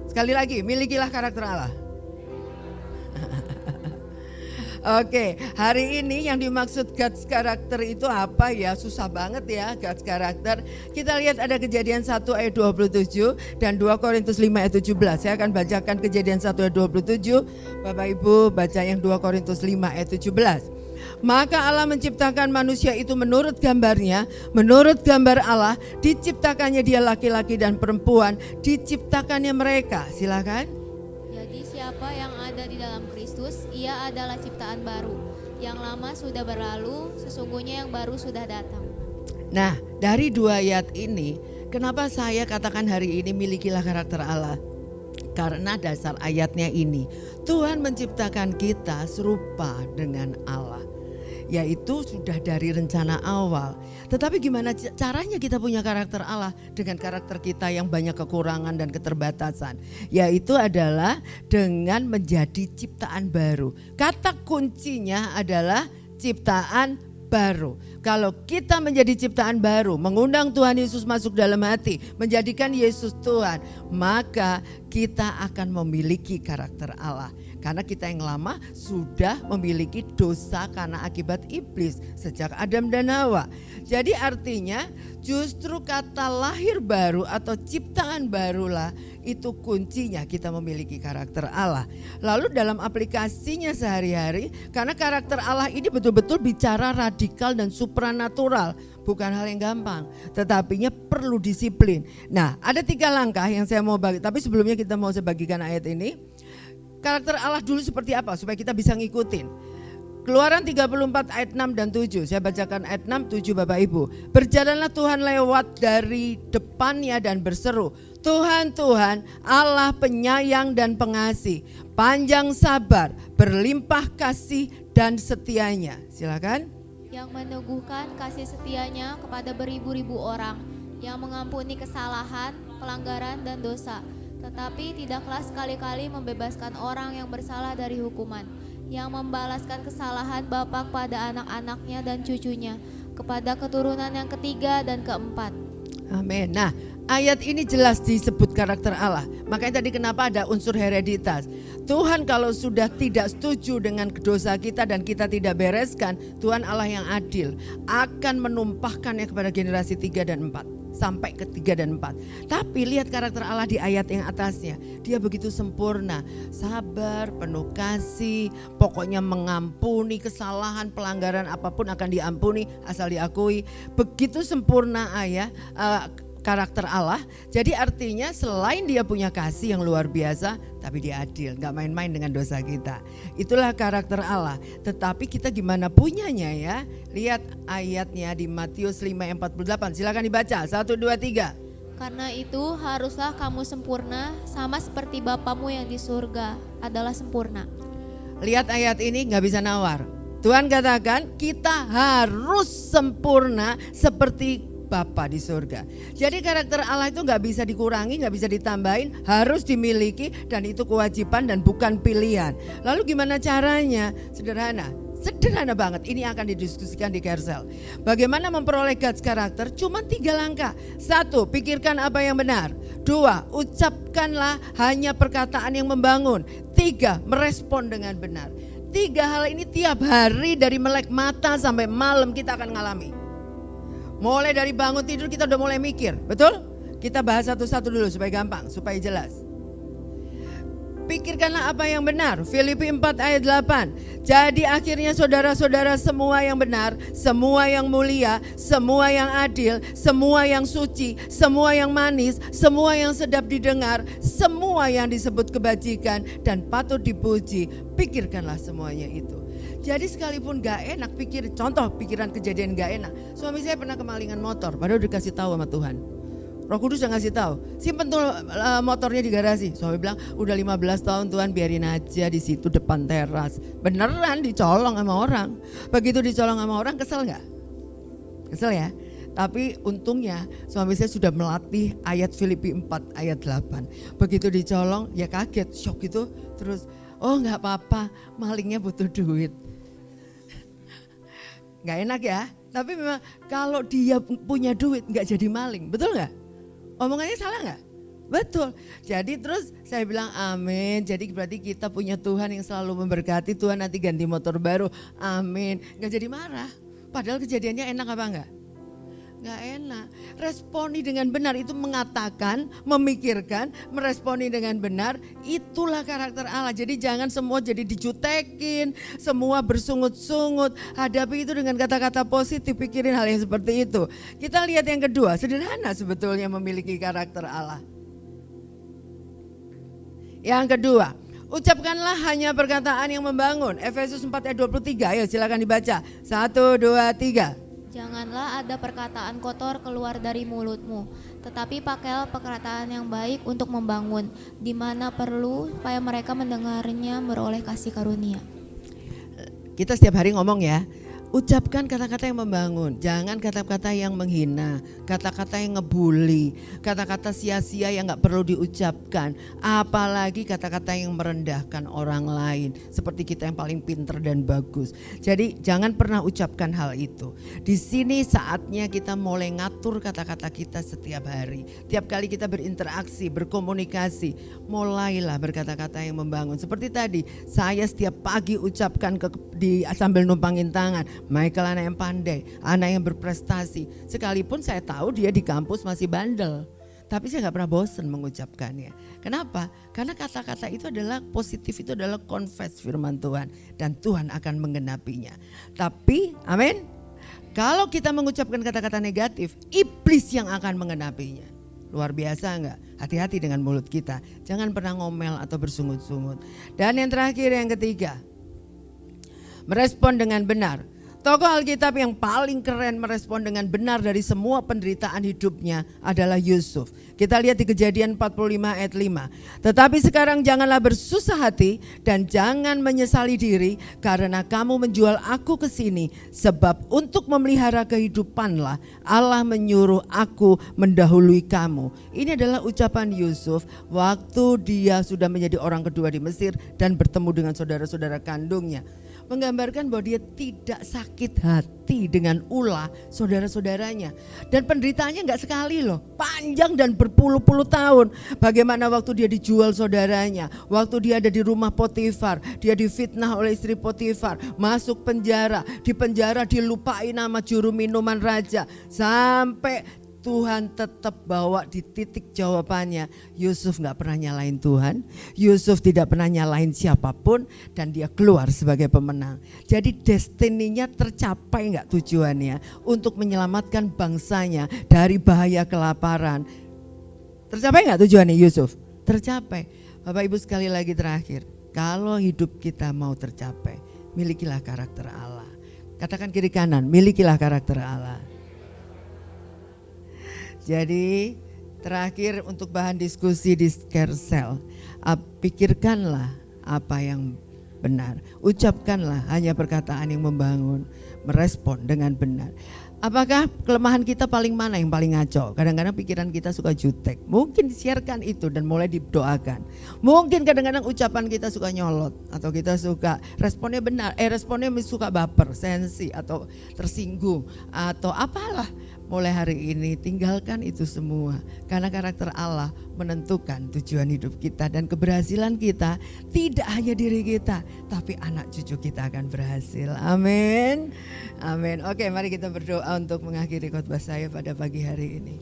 Sekali lagi, milikilah karakter Allah. Oke, hari ini yang dimaksud God's karakter itu apa ya? Susah banget ya God's karakter. Kita lihat ada Kejadian 1 ayat 27 dan 2 Korintus 5 ayat 17. Saya akan bacakan Kejadian 1 ayat 27. Bapak Ibu baca yang 2 Korintus 5 ayat 17. Maka Allah menciptakan manusia itu menurut gambarnya, menurut gambar Allah, diciptakannya dia laki-laki dan perempuan, diciptakannya mereka. Silakan. Jadi siapa yang ada di dalam Kristus, ia adalah ciptaan baru. Yang lama sudah berlalu, sesungguhnya yang baru sudah datang. Nah, dari 2 ayat ini, kenapa saya katakan hari ini milikilah karakter Allah? Karena dasar ayatnya ini, Tuhan menciptakan kita serupa dengan Allah. Yaitu sudah dari rencana awal. Tetapi gimana caranya kita punya karakter Allah dengan karakter kita yang banyak kekurangan dan keterbatasan? Yaitu adalah dengan menjadi ciptaan baru. Kata kuncinya adalah ciptaan baru. Kalau kita menjadi ciptaan baru, mengundang Tuhan Yesus masuk dalam hati, menjadikan Yesus Tuhan, maka kita akan memiliki karakter Allah. Karena kita yang lama sudah memiliki dosa karena akibat iblis sejak Adam dan Hawa. Jadi artinya justru kata lahir baru atau ciptaan barulah itu kuncinya kita memiliki karakter Allah. Lalu dalam aplikasinya sehari-hari, karena karakter Allah ini betul-betul bicara radikal dan supranatural. Bukan hal yang gampang, tetapinya perlu disiplin. Nah, ada 3 langkah yang saya mau bagi. Tapi sebelumnya kita mau saya bagikan ayat ini. Karakter Allah dulu seperti apa supaya kita bisa ngikutin. Keluaran 34 ayat 6 dan 7. Saya bacakan ayat 6, 7 Bapak Ibu. Berjalanlah Tuhan lewat dari depannya dan berseru, Tuhan, Tuhan, Allah penyayang dan pengasih, panjang sabar, berlimpah kasih dan setianya. Silakan. Yang meneguhkan kasih setianya kepada beribu-ribu orang, yang mengampuni kesalahan, pelanggaran dan dosa, tetapi tidaklah sekali-kali membebaskan orang yang bersalah dari hukuman, yang membalaskan kesalahan bapa pada anak-anaknya dan cucunya, kepada keturunan yang ketiga dan keempat. Amin. Nah, ayat ini jelas disebut karakter Allah. Makanya tadi kenapa ada unsur hereditas. Tuhan kalau sudah tidak setuju dengan dosa kita dan kita tidak bereskan, Tuhan Allah yang adil akan menumpahkannya kepada generasi 3 dan 4. Sampai ke 3 dan 4. Tapi lihat karakter Allah di ayat yang atasnya. Dia begitu sempurna, sabar, penuh kasih, pokoknya mengampuni kesalahan, pelanggaran apapun akan diampuni asal diakui. Begitu sempurna karakter Allah. Jadi artinya selain dia punya kasih yang luar biasa, tapi dia adil, gak main-main dengan dosa kita. Itulah karakter Allah. Tetapi kita gimana punyanya ya? Lihat ayatnya di Matius 5:48. Silakan dibaca, 1, 2, 3. Karena itu haruslah kamu sempurna, sama seperti Bapamu yang di surga adalah sempurna. Lihat ayat ini gak bisa nawar. Tuhan katakan kita harus sempurna seperti Bapa di surga. Jadi karakter Allah itu gak bisa dikurangi, gak bisa ditambahin, harus dimiliki dan itu kewajiban dan bukan pilihan. Lalu gimana caranya? Sederhana banget. Ini akan didiskusikan di Kersel. Bagaimana memperoleh God's karakter? Cuma 3 langkah. 1, pikirkan apa yang benar. 2, ucapkanlah hanya perkataan yang membangun. 3, merespon dengan benar. 3 hal ini tiap hari dari melek mata sampai malam kita akan ngalami. Mulai dari bangun tidur kita udah mulai mikir, betul? Kita bahas satu-satu dulu supaya gampang, supaya jelas. Pikirkanlah apa yang benar. Filipi 4 ayat 8. Jadi akhirnya saudara-saudara semua yang benar, semua yang mulia, semua yang adil, semua yang suci, semua yang manis, semua yang sedap didengar, semua yang disebut kebajikan dan patut dipuji, pikirkanlah semuanya itu. Jadi sekalipun gak enak contoh pikiran kejadian gak enak. Suami saya pernah kemalingan motor, padahal dikasih tahu sama Tuhan. Roh Kudus udah ngasih tahu, simpen tuh motornya di garasi. Suami bilang, udah 15 tahun Tuhan biarin aja di situ depan teras. Beneran dicolong sama orang. Begitu dicolong sama orang, kesel gak? Kesel ya? Tapi untungnya suami saya sudah melatih ayat Filipi 4 ayat 8. Begitu dicolong ya kaget, shock gitu. Terus oh gak apa-apa, malingnya butuh duit. Gak enak ya, tapi memang kalau dia punya duit gak jadi maling, betul gak? Omongannya salah gak? Betul. Jadi terus saya bilang amin. Jadi berarti kita punya Tuhan yang selalu memberkati. Tuhan nanti ganti motor baru, amin. Gak jadi marah. Padahal kejadiannya enak apa enggak? Enggak enak. Responi dengan benar itu mengatakan, memikirkan, meresponi dengan benar. Itulah karakter Allah. Jadi jangan semua jadi dijutekin, semua bersungut-sungut. Hadapi itu dengan kata-kata positif, pikirin hal yang seperti itu. Kita lihat yang kedua, sederhana sebetulnya memiliki karakter Allah. Yang kedua, ucapkanlah hanya perkataan yang membangun. Efesus 4 ayat 23, ayo silakan dibaca. 1, 2, 3. Janganlah ada perkataan kotor keluar dari mulutmu, tetapi pakailah perkataan yang baik untuk membangun, di mana perlu supaya mereka mendengarnya beroleh kasih karunia. Kita setiap hari ngomong ya, ucapkan kata-kata yang membangun, jangan kata-kata yang menghina, kata-kata yang ngebully, kata-kata sia-sia yang gak perlu diucapkan, apalagi kata-kata yang merendahkan orang lain, seperti kita yang paling pinter dan bagus. Jadi jangan pernah ucapkan hal itu. Di sini saatnya kita mulai ngatur kata-kata kita setiap hari. Tiap kali kita berinteraksi, berkomunikasi, mulailah berkata-kata yang membangun. Seperti tadi, saya setiap pagi ucapkan sambil numpangin tangan, Michael anak yang pandai, anak yang berprestasi. Sekalipun saya tahu dia di kampus masih bandel, tapi saya gak pernah bosan mengucapkannya. Kenapa? Karena kata-kata itu adalah positif, itu adalah confess firman Tuhan, dan Tuhan akan menggenapinya. Tapi, amin, kalau kita mengucapkan kata-kata negatif, iblis yang akan menggenapinya. Luar biasa enggak? Hati-hati dengan mulut kita. Jangan pernah ngomel atau bersungut-sungut. Dan yang terakhir, yang ketiga, merespon dengan benar. Tokoh Alkitab yang paling keren merespon dengan benar dari semua penderitaan hidupnya adalah Yusuf. Kita lihat di Kejadian 45 ayat 5. Tetapi sekarang janganlah bersusah hati dan jangan menyesali diri karena kamu menjual aku ke sini, sebab untuk memelihara kehidupanlah Allah menyuruh aku mendahului kamu. Ini adalah ucapan Yusuf waktu dia sudah menjadi orang kedua di Mesir dan bertemu dengan saudara-saudara kandungnya. Menggambarkan bahwa dia tidak sakit hati dengan ulah saudara-saudaranya. Dan penderitaannya enggak sekali loh, panjang dan berpuluh-puluh tahun. Bagaimana waktu dia dijual saudaranya, waktu dia ada di rumah Potifar, dia difitnah oleh istri Potifar, masuk penjara, di penjara dilupain nama juru minuman raja. Sampai Tuhan tetap bawa di titik jawabannya. Yusuf gak pernah nyalain Tuhan, Yusuf tidak pernah nyalain siapapun, dan dia keluar sebagai pemenang. Jadi destininya tercapai gak tujuannya untuk menyelamatkan bangsanya dari bahaya kelaparan. Tercapai gak tujuannya Yusuf? Tercapai. Bapak Ibu sekali lagi terakhir, kalau hidup kita mau tercapai, milikilah karakter Allah. Katakan kiri kanan, milikilah karakter Allah. Jadi terakhir untuk bahan diskusi di Carousel, pikirkanlah apa yang benar, ucapkanlah hanya perkataan yang membangun, merespon dengan benar. Apakah kelemahan kita paling mana yang paling ngaco? Kadang-kadang pikiran kita suka jutek. Mungkin siarkan itu dan mulai didoakan. Mungkin kadang-kadang ucapan kita suka nyolot, atau kita suka responnya benar, responnya suka baper, sensi atau tersinggung atau apalah. Mulai hari ini tinggalkan itu semua, karena karakter Allah menentukan tujuan hidup kita, dan keberhasilan kita tidak hanya diri kita, tapi anak cucu kita akan berhasil. Amin. Amin. Oke, mari kita berdoa untuk mengakhiri khotbah saya pada pagi hari ini.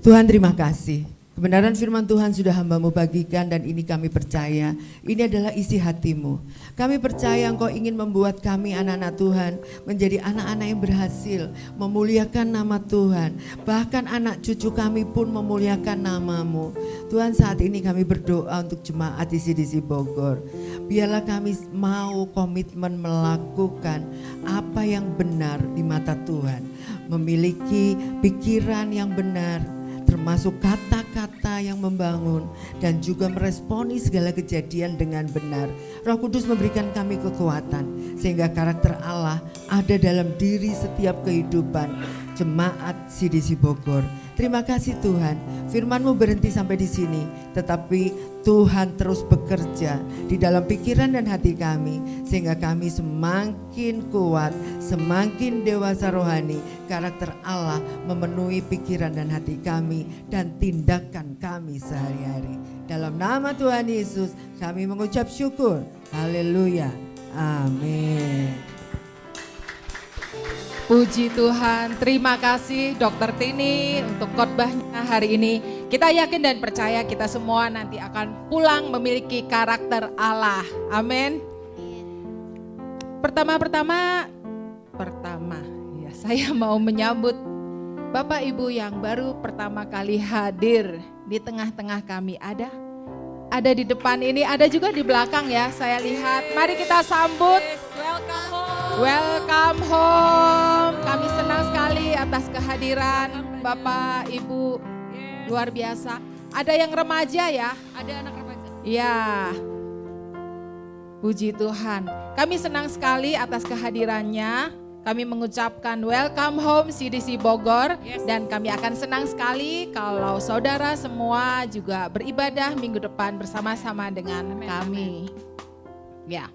Tuhan, terima kasih. Kebenaran firman Tuhan sudah hamba-Mu bagikan, dan ini kami percaya ini adalah isi hati-Mu. Kami percaya Engkau ingin membuat kami anak-anak Tuhan menjadi anak-anak yang berhasil, memuliakan nama Tuhan. Bahkan anak cucu kami pun memuliakan nama-Mu. Tuhan, saat ini kami berdoa untuk jemaat di CDC Bogor. Biarlah kami mau komitmen melakukan apa yang benar di mata Tuhan. Memiliki pikiran yang benar, termasuk kata-kata warna yang membangun dan juga meresponi segala kejadian dengan benar. Roh Kudus memberikan kami kekuatan sehingga karakter Allah ada dalam diri setiap kehidupan jemaat CDC Bogor. Terima kasih Tuhan, firman-Mu berhenti sampai di sini, tetapi Tuhan terus bekerja di dalam pikiran dan hati kami, sehingga kami semakin kuat, semakin dewasa rohani. Karakter Allah memenuhi pikiran dan hati kami dan tindakan kami sehari-hari. Dalam nama Tuhan Yesus kami mengucap syukur. Haleluya. Amin. Puji Tuhan, terima kasih Dr. Tini untuk khotbahnya hari ini. Kita yakin dan percaya kita semua nanti akan pulang memiliki karakter Allah. Amin. Pertama, ya, saya mau menyambut Bapak Ibu yang baru pertama kali hadir di tengah-tengah kami. Ada di depan ini, ada juga di belakang ya, saya lihat. Mari kita sambut. Welcome home. Kami senang sekali atas kehadiran Bapak Ibu, luar biasa. Ada yang remaja ya? Ada anak remaja. Ya. Puji Tuhan. Kami senang sekali atas kehadirannya. Kami mengucapkan welcome home CDC Bogor. Dan kami akan senang sekali kalau saudara semua juga beribadah minggu depan bersama-sama dengan kami. Ya.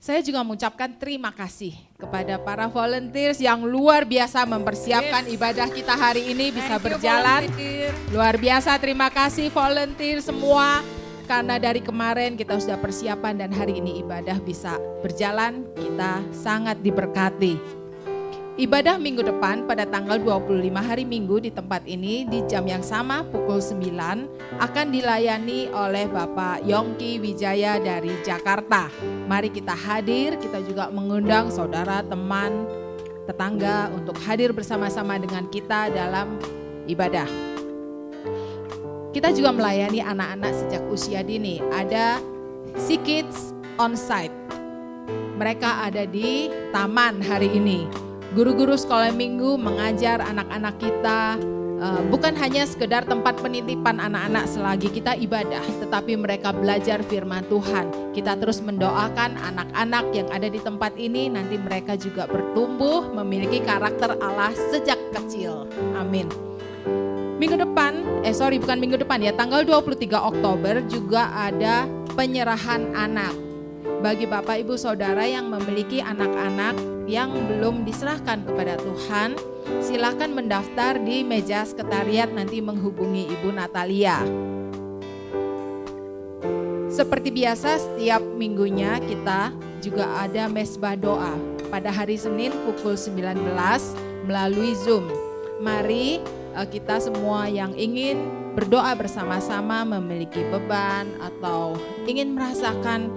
Saya juga mengucapkan terima kasih kepada para volunteers yang luar biasa mempersiapkan ibadah kita hari ini bisa berjalan. Luar biasa, terima kasih volunteer semua. Karena dari kemarin kita sudah persiapan dan hari ini ibadah bisa berjalan, kita sangat diberkati. Ibadah minggu depan pada tanggal 25 hari Minggu di tempat ini di jam yang sama pukul 9 akan dilayani oleh Bapak Yongki Wijaya dari Jakarta. Mari kita hadir, kita juga mengundang saudara, teman, tetangga untuk hadir bersama-sama dengan kita dalam ibadah. Kita juga melayani anak-anak sejak usia dini. Ada Sea Kids on site. Mereka ada di taman hari ini. Guru-guru sekolah minggu mengajar anak-anak kita, bukan hanya sekedar tempat penitipan anak-anak selagi kita ibadah, tetapi mereka belajar firman Tuhan. Kita terus mendoakan anak-anak yang ada di tempat ini, nanti mereka juga bertumbuh memiliki karakter Allah sejak kecil. Amin. Minggu depan, bukan minggu depan ya, tanggal 23 Oktober juga ada penyerahan anak. Bagi Bapak Ibu Saudara yang memiliki anak-anak yang belum diserahkan kepada Tuhan, silakan mendaftar di meja sekretariat, nanti menghubungi Ibu Natalia. Seperti biasa setiap minggunya kita juga ada mesbah doa pada hari Senin pukul 19 melalui Zoom. Mari kita semua yang ingin berdoa bersama-sama, memiliki beban atau ingin merasakan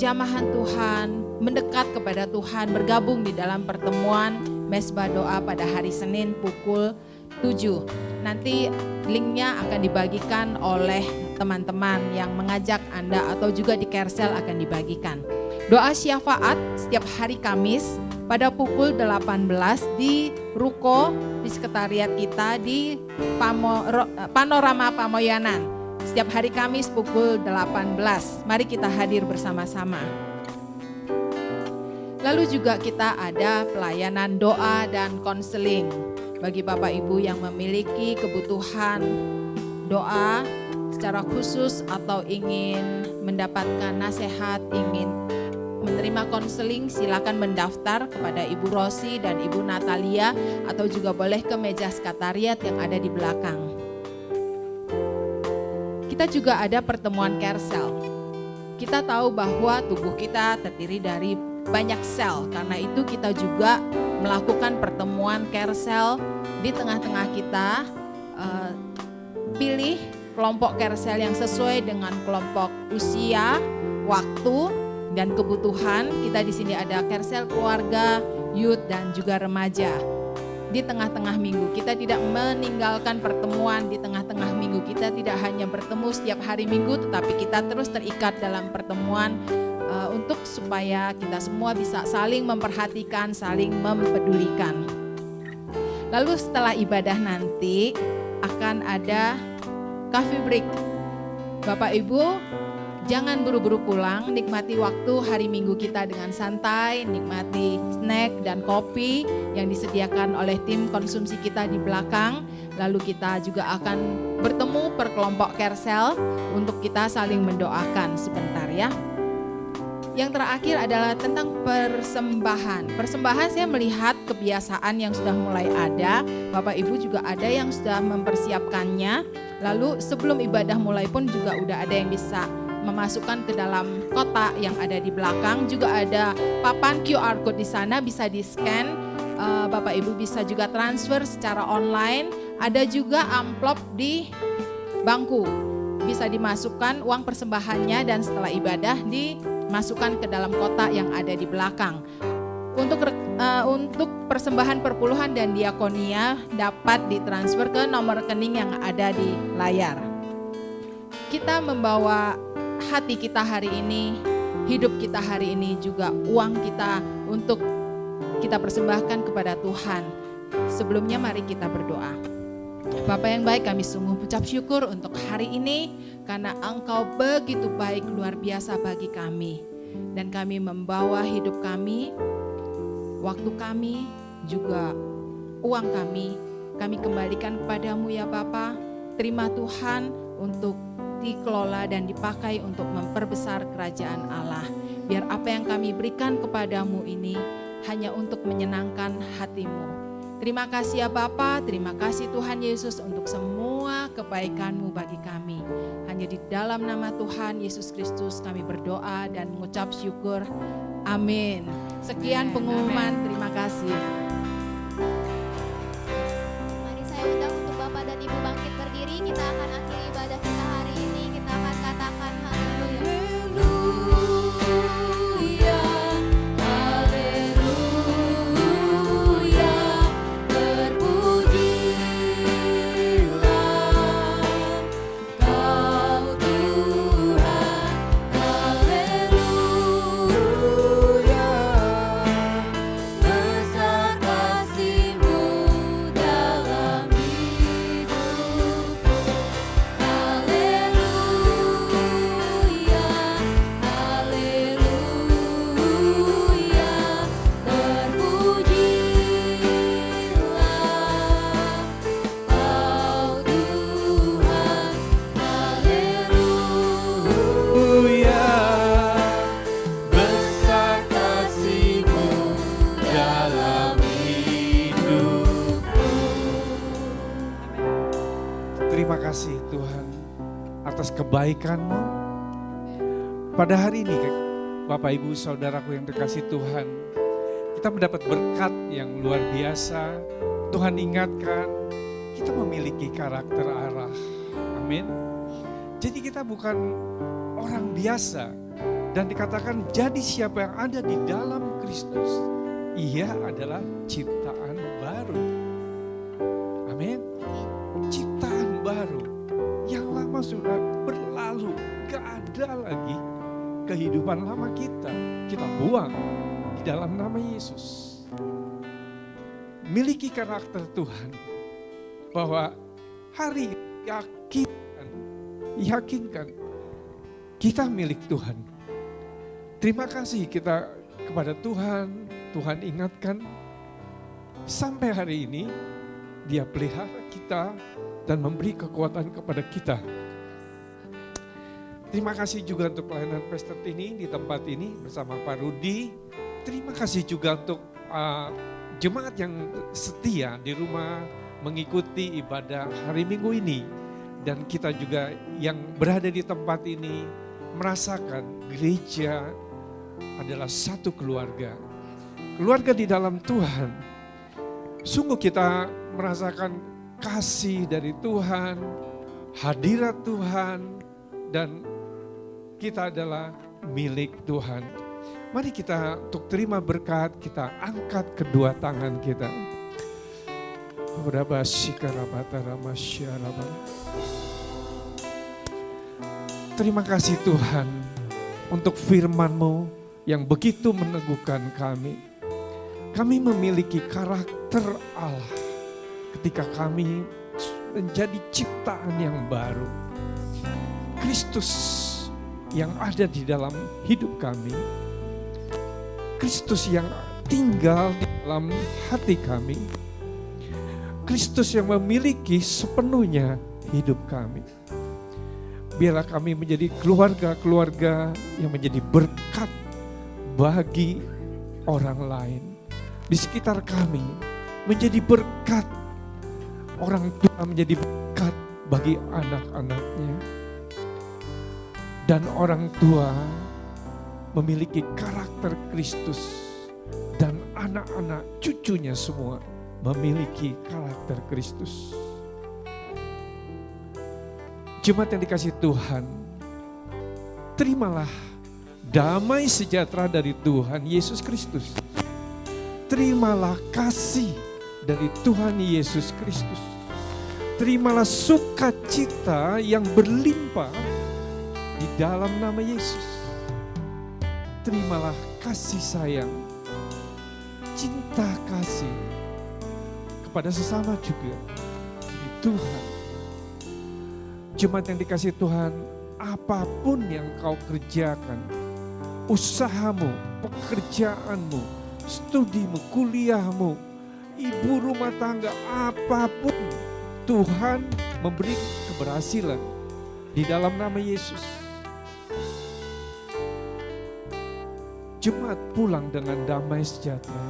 jamahan Tuhan, mendekat kepada Tuhan, bergabung di dalam pertemuan mesbah doa pada hari Senin pukul 7. Nanti linknya akan dibagikan oleh teman-teman yang mengajak Anda atau juga di Kersel akan dibagikan. Doa syafaat setiap hari Kamis pada pukul 18 di Ruko di sekretariat kita di Panorama Pamoyanan. Setiap hari Kamis pukul 18, mari kita hadir bersama-sama. Lalu juga kita ada pelayanan doa dan konseling. Bagi Bapak Ibu yang memiliki kebutuhan doa secara khusus atau ingin mendapatkan nasihat, ingin menerima konseling, silakan mendaftar kepada Ibu Rosi dan Ibu Natalia atau juga boleh ke meja sekretariat yang ada di belakang. Kita juga ada pertemuan Kersel. Kita tahu bahwa tubuh kita terdiri dari banyak sel, karena itu kita juga melakukan pertemuan Kersel di tengah-tengah kita. Pilih kelompok Kersel yang sesuai dengan kelompok usia, waktu, dan kebutuhan. Kita di sini ada Kersel keluarga, youth, dan juga remaja. Di tengah-tengah minggu kita tidak meninggalkan pertemuan. Di tengah-tengah minggu kita tidak hanya bertemu setiap hari Minggu, tetapi kita terus terikat dalam pertemuan untuk supaya kita semua bisa saling memperhatikan, saling mempedulikan. Lalu setelah ibadah nanti akan ada coffee break. Bapak Ibu, jangan buru-buru pulang, nikmati waktu hari Minggu kita dengan santai, nikmati snack dan kopi yang disediakan oleh tim konsumsi kita di belakang. Lalu kita juga akan bertemu per kelompok Kersel untuk kita saling mendoakan sebentar ya. Yang terakhir adalah tentang persembahan. Persembahan saya melihat kebiasaan yang sudah mulai ada. Bapak Ibu juga ada yang sudah mempersiapkannya. Lalu sebelum ibadah mulai pun juga udah ada yang bisa memasukkan ke dalam kotak yang ada di belakang. Juga ada papan QR code di sana bisa di-scan. Bapak Ibu bisa juga transfer secara online. Ada juga amplop di bangku. Bisa dimasukkan uang persembahannya dan setelah ibadah dimasukkan ke dalam kotak yang ada di belakang. Untuk persembahan perpuluhan dan diakonia dapat ditransfer ke nomor rekening yang ada di layar. Kita membawa hati kita hari ini, hidup kita hari ini, juga uang kita untuk kita persembahkan kepada Tuhan. Sebelumnya mari kita berdoa. Bapa yang baik, kami sungguh ucap syukur untuk hari ini karena Engkau begitu baik, luar biasa bagi kami. Dan kami membawa hidup kami, waktu kami, juga uang kami kembalikan kepadamu ya Bapa. Terima Tuhan untuk dikelola dan dipakai untuk memperbesar kerajaan Allah. Biar apa yang kami berikan kepadamu ini hanya untuk menyenangkan hatimu. Terima kasih ya Bapa, terima kasih Tuhan Yesus untuk semua kebaikan-Mu bagi kami. Hanya di dalam nama Tuhan Yesus Kristus kami berdoa dan mengucap syukur. Amin. Sekian pengumuman, terima kasih. Mari saya undang untuk Bapak dan Ibu bangkit berdiri. Kita akan akhiri ibadah kita hari ini. Kita akan katakan haleluya. Terima kasih Tuhan atas kebaikan-Mu. Pada hari ini Bapak Ibu Saudaraku yang terkasih Tuhan, kita mendapat berkat yang luar biasa. Tuhan ingatkan kita memiliki karakter Allah. Amin. Jadi kita bukan orang biasa, dan dikatakan jadi siapa yang ada di dalam Kristus, ia adalah ciptaan baru. Amin. Ciptaan baru, yang lama sudah berlalu, gak ada lagi kehidupan lama kita buang di dalam nama Yesus. Miliki karakter Tuhan, bahwa hari yakinkan kita milik Tuhan. Terima kasih kita kepada Tuhan, Tuhan ingatkan sampai hari ini Dia pelihara kita dan memberi kekuatan kepada kita. Terima kasih juga untuk pelayanan Pastor Tini di tempat ini bersama Pak Rudi. Terima kasih juga untuk jemaat yang setia di rumah mengikuti ibadah hari Minggu ini. Dan kita juga yang berada di tempat ini merasakan gereja adalah satu keluarga. Keluarga di dalam Tuhan. Sungguh kita merasakan kasih dari Tuhan, hadirat Tuhan, dan kita adalah milik Tuhan. Mari kita untuk terima berkat, kita angkat kedua tangan kita. Terima kasih Tuhan untuk firman-Mu yang begitu meneguhkan kami. Kami memiliki karakter Allah. ketika kami menjadi ciptaan yang baru. Kristus yang ada di dalam hidup kami, Kristus yang tinggal di dalam hati kami, Kristus yang memiliki sepenuhnya hidup kami. Biarlah kami menjadi keluarga-keluarga yang menjadi berkat bagi orang lain di sekitar kami, menjadi berkat. Orang tua menjadi berkat bagi anak-anaknya. Dan orang tua memiliki karakter Kristus. Dan anak-anak cucunya semua memiliki karakter Kristus. Jemaat yang dikasihi Tuhan, terimalah damai sejahtera dari Tuhan Yesus Kristus. Terimalah kasih dari Tuhan Yesus Kristus. Terimalah sukacita yang berlimpah di dalam nama Yesus. Terimalah kasih sayang, cinta kasih kepada sesama juga dari Tuhan. Jemaat yang dikasihi Tuhan, apapun yang kau kerjakan, usahamu, pekerjaanmu, studimu, kuliahmu, ibu rumah tangga, apapun, Tuhan memberi keberhasilan di dalam nama Yesus. Jemaat pulang dengan damai sejahtera,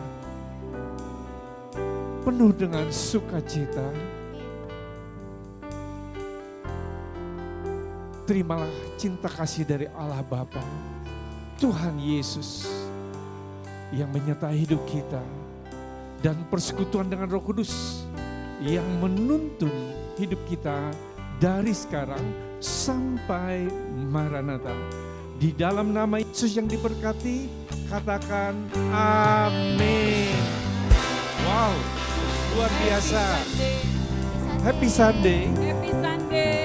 penuh dengan sukacita. Terimalah cinta kasih dari Allah Bapa, Tuhan Yesus yang menyertai hidup kita, dan persekutuan dengan Roh Kudus yang menuntun hidup kita dari sekarang sampai Maranatha. Di dalam nama Yesus yang diberkati, katakan amin. Wow, luar biasa. Happy Sunday. Happy Sunday.